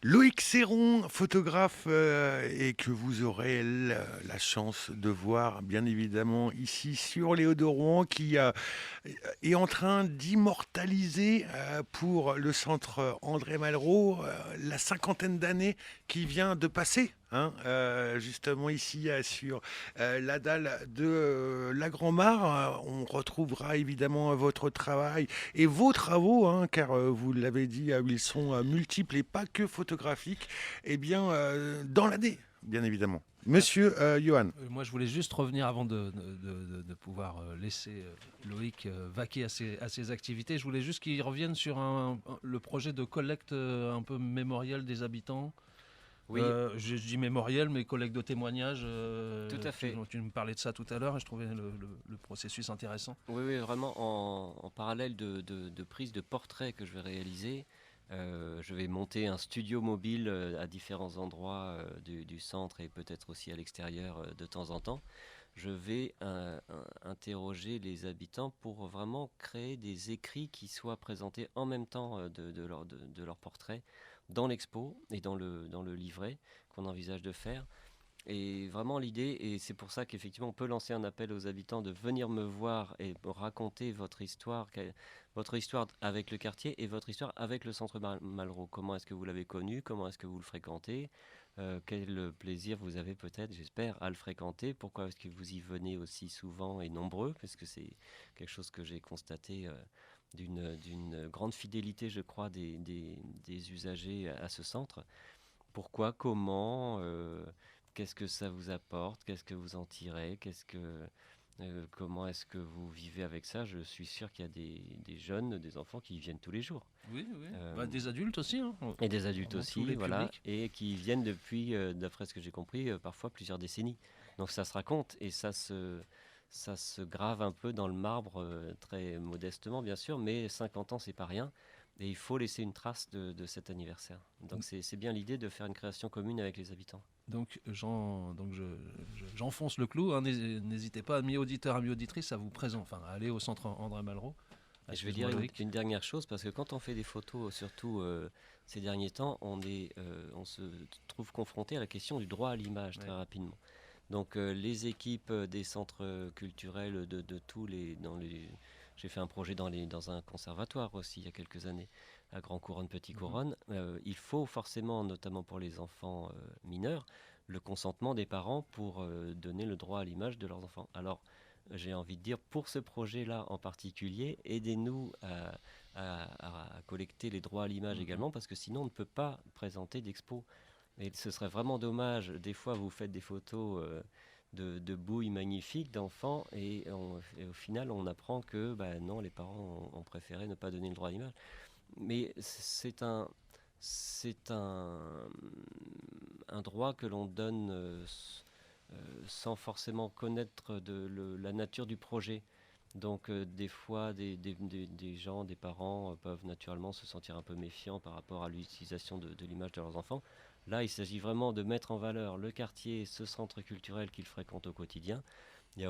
S1: Loïc Serron, photographe, et que vous aurez la chance de voir, bien évidemment, ici sur les Hauts-de-Rouen, qui est en train d'immortaliser pour le centre André Malraux la 50aine d'années qui vient de passer. Justement ici sur la dalle de la Grand-Mare, on retrouvera évidemment votre travail et vos travaux, car vous l'avez dit, ils sont multiples et pas que photographiques, et bien dans l'année, bien évidemment. Monsieur Johan.
S2: Moi, je voulais juste revenir avant de pouvoir laisser Loïc vaquer à ses activités. Je voulais juste qu'il revienne sur le projet de collecte un peu mémorielle des habitants.
S18: Oui.
S2: Je dis mémoriel, mais collecte de témoignages.
S18: Tout à fait.
S2: Tu me parlais de ça tout à l'heure et je trouvais le processus intéressant.
S18: Oui, vraiment en parallèle de prise de portraits que je vais réaliser, je vais monter un studio mobile à différents endroits du centre et peut-être aussi à l'extérieur de temps en temps. Je vais interroger les habitants pour vraiment créer des écrits qui soient présentés en même temps de leurs portraits dans l'expo et dans le livret qu'on envisage de faire. Et vraiment l'idée, et c'est pour ça qu'effectivement on peut lancer un appel aux habitants de venir me voir et raconter votre histoire avec le quartier et votre histoire avec le centre Malraux. Comment est-ce que vous l'avez connu? Comment est-ce que vous le fréquentez? Quel plaisir vous avez peut-être, j'espère, à le fréquenter? Pourquoi est-ce que vous y venez aussi souvent et nombreux? Parce que c'est quelque chose que j'ai constaté d'une grande fidélité, je crois, des usagers à ce centre. Pourquoi? Comment? Qu'est-ce que ça vous apporte? Qu'est-ce que vous en tirez? Comment est-ce que vous vivez avec ça? Je suis sûr qu'il y a des jeunes, des enfants qui y viennent tous les jours.
S2: Oui. Des adultes aussi.
S18: Et des adultes aussi, voilà.
S2: Publics.
S18: Et qui viennent depuis, d'après ce que j'ai compris, parfois plusieurs décennies. Donc ça se raconte et ça se grave un peu dans le marbre, très modestement bien sûr, mais 50 ans c'est pas rien. Et il faut laisser une trace de cet anniversaire. Donc c'est bien l'idée de faire une création commune avec les habitants.
S2: Donc j'enfonce le clou. N'hésitez pas, amis auditeurs, amis auditrices, à vous présenter, à aller au centre André Malraux.
S18: Et je vais dire une dernière chose, parce que quand on fait des photos, surtout ces derniers temps, on se trouve confronté à la question du droit à l'image très rapidement. Donc les équipes des centres culturels de tous les... J'ai fait un projet dans un conservatoire aussi il y a quelques années, à Grand Couronne, Petit Couronne. Il faut forcément, notamment pour les enfants mineurs, le consentement des parents pour donner le droit à l'image de leurs enfants. Alors, j'ai envie de dire, pour ce projet-là en particulier, aidez-nous à collecter les droits à l'image également, parce que sinon on ne peut pas présenter d'expo. Et ce serait vraiment dommage. Des fois, vous faites des photos... de bouilles magnifiques d'enfants et au final on apprend que non, les parents ont préféré ne pas donner le droit à l'image. Mais c'est un droit que l'on donne sans forcément connaître la nature du projet. Donc des fois des gens, des parents peuvent naturellement se sentir un peu méfiants par rapport à l'utilisation de l'image de leurs enfants. Là, il s'agit vraiment de mettre en valeur le quartier, ce centre culturel qu'ils fréquentent au quotidien. Il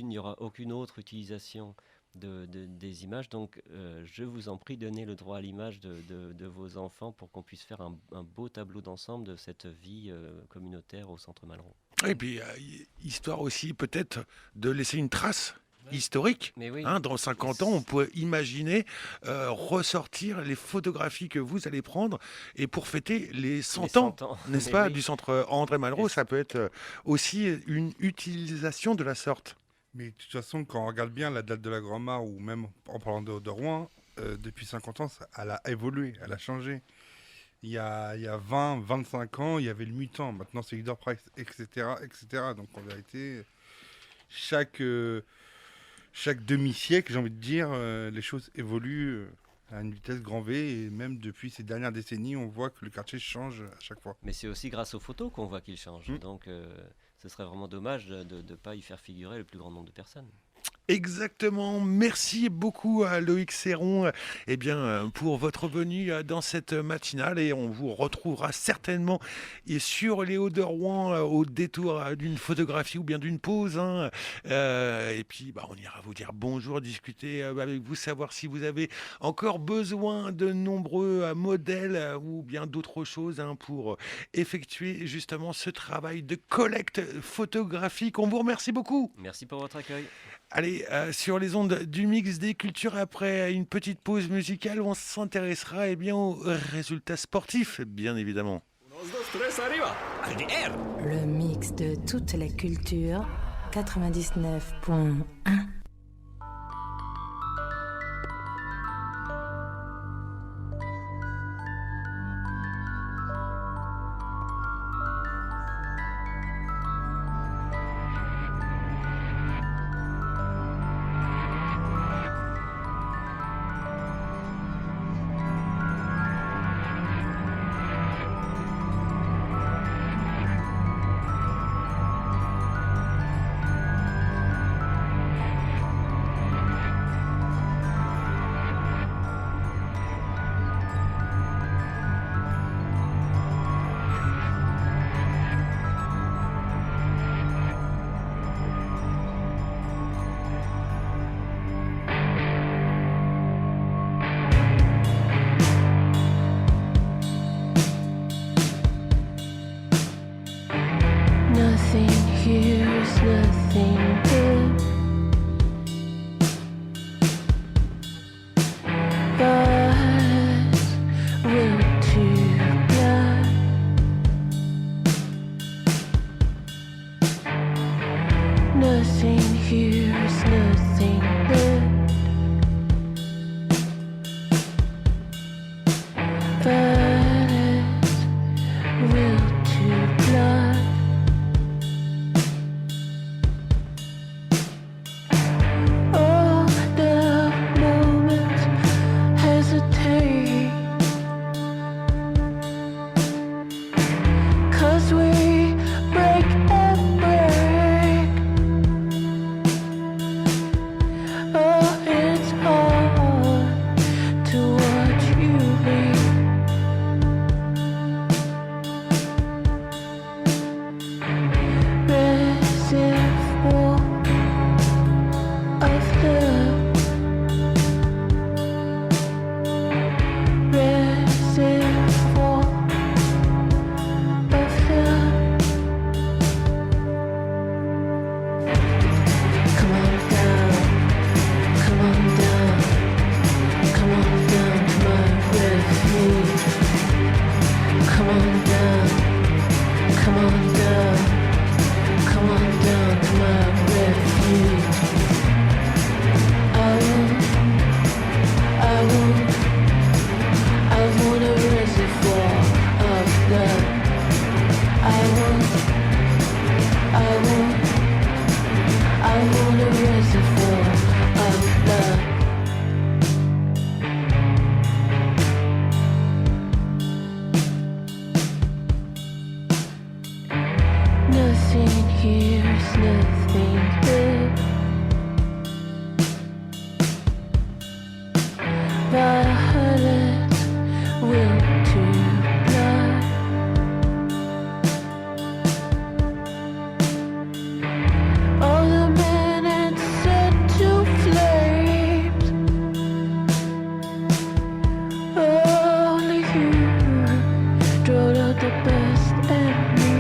S18: n'y aura aucune autre utilisation des images. Donc, je vous en prie, donnez le droit à l'image de vos enfants pour qu'on puisse faire un beau tableau d'ensemble de cette vie communautaire au centre Malraux.
S1: Et puis, histoire aussi peut-être de laisser une trace historique.
S18: Mais oui.
S1: Dans 50 ans, on peut imaginer ressortir les photographies que vous allez prendre et pour fêter les 100 ans, n'est-ce pas, du centre André Malraux, ça peut être aussi une utilisation de la sorte.
S3: Mais de toute façon, quand on regarde bien la date de la Grand-Mare, ou même en parlant de Rouen, depuis 50 ans, elle a évolué, elle a changé. Il y a 20, 25 ans, il y avait le Mutant, maintenant c'est Leader Price, etc. Donc en vérité, chaque demi-siècle, j'ai envie de dire, les choses évoluent à une vitesse grand V. Et même depuis ces dernières décennies, on voit que le quartier change à chaque fois.
S18: Mais c'est aussi grâce aux photos qu'on voit qu'il change. Donc ce serait vraiment dommage de ne pas y faire figurer le plus grand nombre de personnes.
S1: Exactement. Merci beaucoup à Loïc Serron pour votre venue dans cette matinale et on vous retrouvera certainement sur les Hauts de Rouen au détour d'une photographie ou bien d'une pause. Et puis on ira vous dire bonjour, discuter avec vous, savoir si vous avez encore besoin de nombreux modèles ou bien d'autres choses pour effectuer justement ce travail de collecte photographique. On vous remercie beaucoup.
S18: Merci pour votre accueil.
S1: Allez, sur les ondes du Mix des Cultures, après une petite pause musicale, on s'intéressera aux résultats sportifs, bien évidemment.
S16: Le mix de toutes les cultures, 99.1.
S19: Nothing here's nothing good. Violence will to blood. Nothing here's nothing good. Violence will to blood. All the moments hesitate, 'cause we break and break. Oh, it's hard to watch you leave. Reservoir of love, reservoir of love. Come on down, come on down, come on down to my refuge. Come on down, come on down, come on down to my refuge. I want a reservoir of love. I want a reservoir of love. Nothing here's nothing good. Violence will to blood. All the minutes set to flames. Only you drawed out the best in me.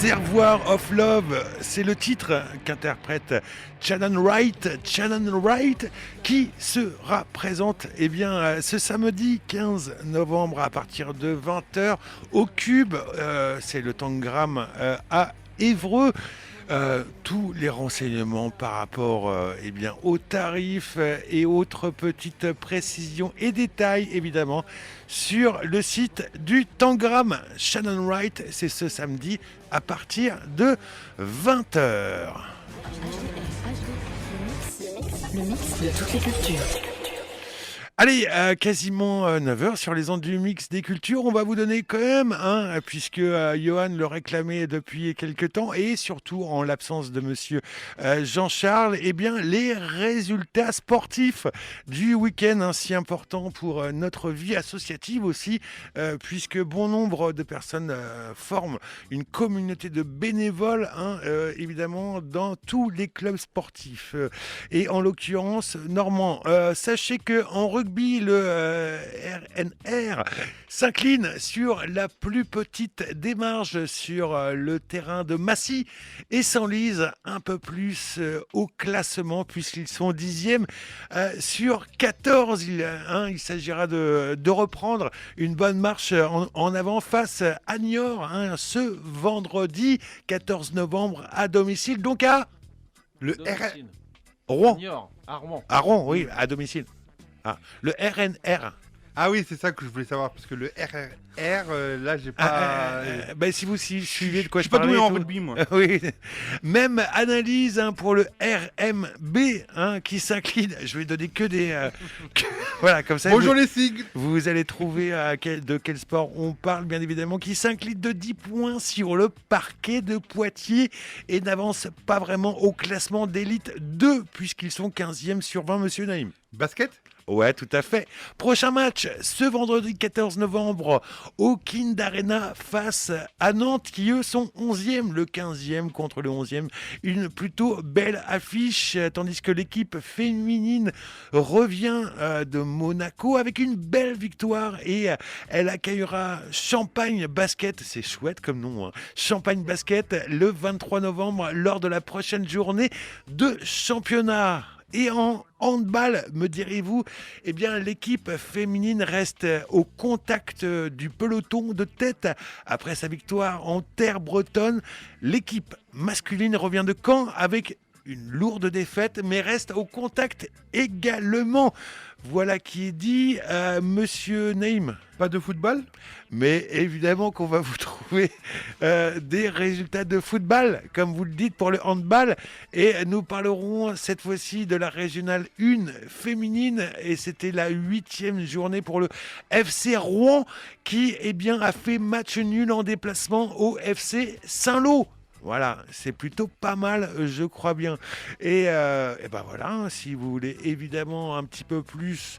S1: Reservoir of Love, c'est le titre qu'interprète Shannon Wright, qui sera présente ce samedi 15 novembre à partir de 20h au Cube, c'est le Tangram à Évreux. Tous les renseignements par rapport aux tarifs et autres petites précisions et détails évidemment sur le site du Tangram. Shannon Wright, c'est ce samedi à partir de 20h.
S16: Le mix de toutes les cultures.
S1: Allez, quasiment 9h sur les ondes du mix des cultures. On va vous donner quand même, puisque Johan le réclamait depuis quelques temps, et surtout en l'absence de monsieur Jean-Charles, les résultats sportifs du week-end, si important pour notre vie associative aussi, puisque bon nombre de personnes forment une communauté de bénévoles, évidemment, dans tous les clubs sportifs. Et en l'occurrence, Normand, sachez qu'en rugby, le RNR s'incline sur la plus petite démarche sur le terrain de Massy et s'enlise un peu plus au classement puisqu'ils sont 10e sur 14. Il s'agira de reprendre une bonne marche en avant face à Niort ce vendredi 14 novembre à domicile. Donc à le RNR. Rouen.
S2: Niort, à Rouen.
S1: À Rouen, oui, à domicile. Le RNR.
S3: Ah oui, c'est ça que je voulais savoir, parce que le RRR, là, j'ai pas...
S1: si vous suivez de quoi je
S3: suis pas
S1: parlais...
S3: doué en rugby, moi.
S1: Oui. Même analyse pour le RMB, qui s'incline. Je vais donner que des... voilà, comme ça...
S3: Bonjour les sigles.
S1: Vous allez trouver de quel sport on parle, bien évidemment, qui s'incline de 10 points sur le parquet de Poitiers et n'avance pas vraiment au classement d'élite 2, puisqu'ils sont 15e sur 20, monsieur Naïm.
S3: Basket ?
S1: Ouais, tout à fait. Prochain match, ce vendredi 14 novembre, au Kind Arena face à Nantes, qui eux sont 11e, le 15e contre le 11e. Une plutôt belle affiche, tandis que l'équipe féminine revient de Monaco avec une belle victoire et elle accueillera Champagne Basket, c'est chouette comme nom, Champagne Basket, le 23 novembre lors de la prochaine journée de championnat. Et en handball, me direz-vous, l'équipe féminine reste au contact du peloton de tête après sa victoire en terre bretonne. L'équipe masculine revient de Caen avec une lourde défaite, mais reste au contact également. Voilà qui est dit, monsieur Naïm.
S3: Pas de football ?
S1: Mais évidemment qu'on va vous trouver des résultats de football, comme vous le dites, pour le handball. Et nous parlerons cette fois-ci de la régionale 1 féminine. Et c'était la 8e journée pour le FC Rouen qui a fait match nul en déplacement au FC Saint-Lô. Voilà, c'est plutôt pas mal, je crois bien. Et voilà, si vous voulez évidemment un petit peu plus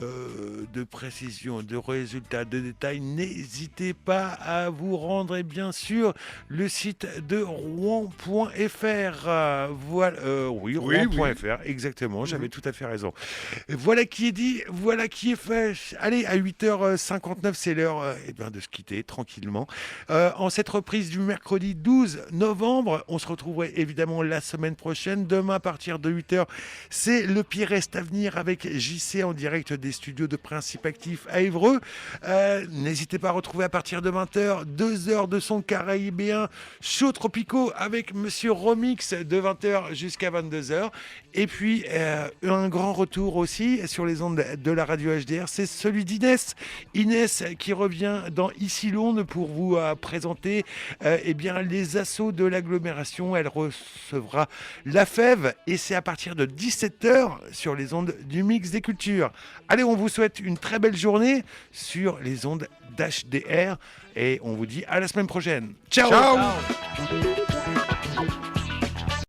S1: de précision, de résultats, de détails, n'hésitez pas à vous rendre bien sûr le site de rouen.fr. Rouen.fr, exactement, j'avais tout à fait raison. Voilà qui est dit, voilà qui est fait. Allez, à 8h59, c'est l'heure de se quitter tranquillement. En cette reprise du mercredi 12 novembre, on se retrouverait évidemment la semaine prochaine. Demain, à partir de 8h, c'est Le Pire reste à venir avec JC en direct des studios de Principe Actif à Évreux. N'hésitez pas à retrouver à partir de 20h 2 heures de son caribéen chaud tropicaux avec Monsieur Romix de 20h jusqu'à 22h. Et puis un grand retour aussi sur les ondes de la radio HDR, c'est celui d'Inès. Inès qui revient dans Ici Londres pour vous présenter les assauts de l'agglomération. Elle recevra la fève et c'est à partir de 17h sur les ondes du mix des cultures. Allez, on vous souhaite une très belle journée sur les ondes d'HDR et on vous dit à la semaine prochaine. Ciao.
S3: Ciao.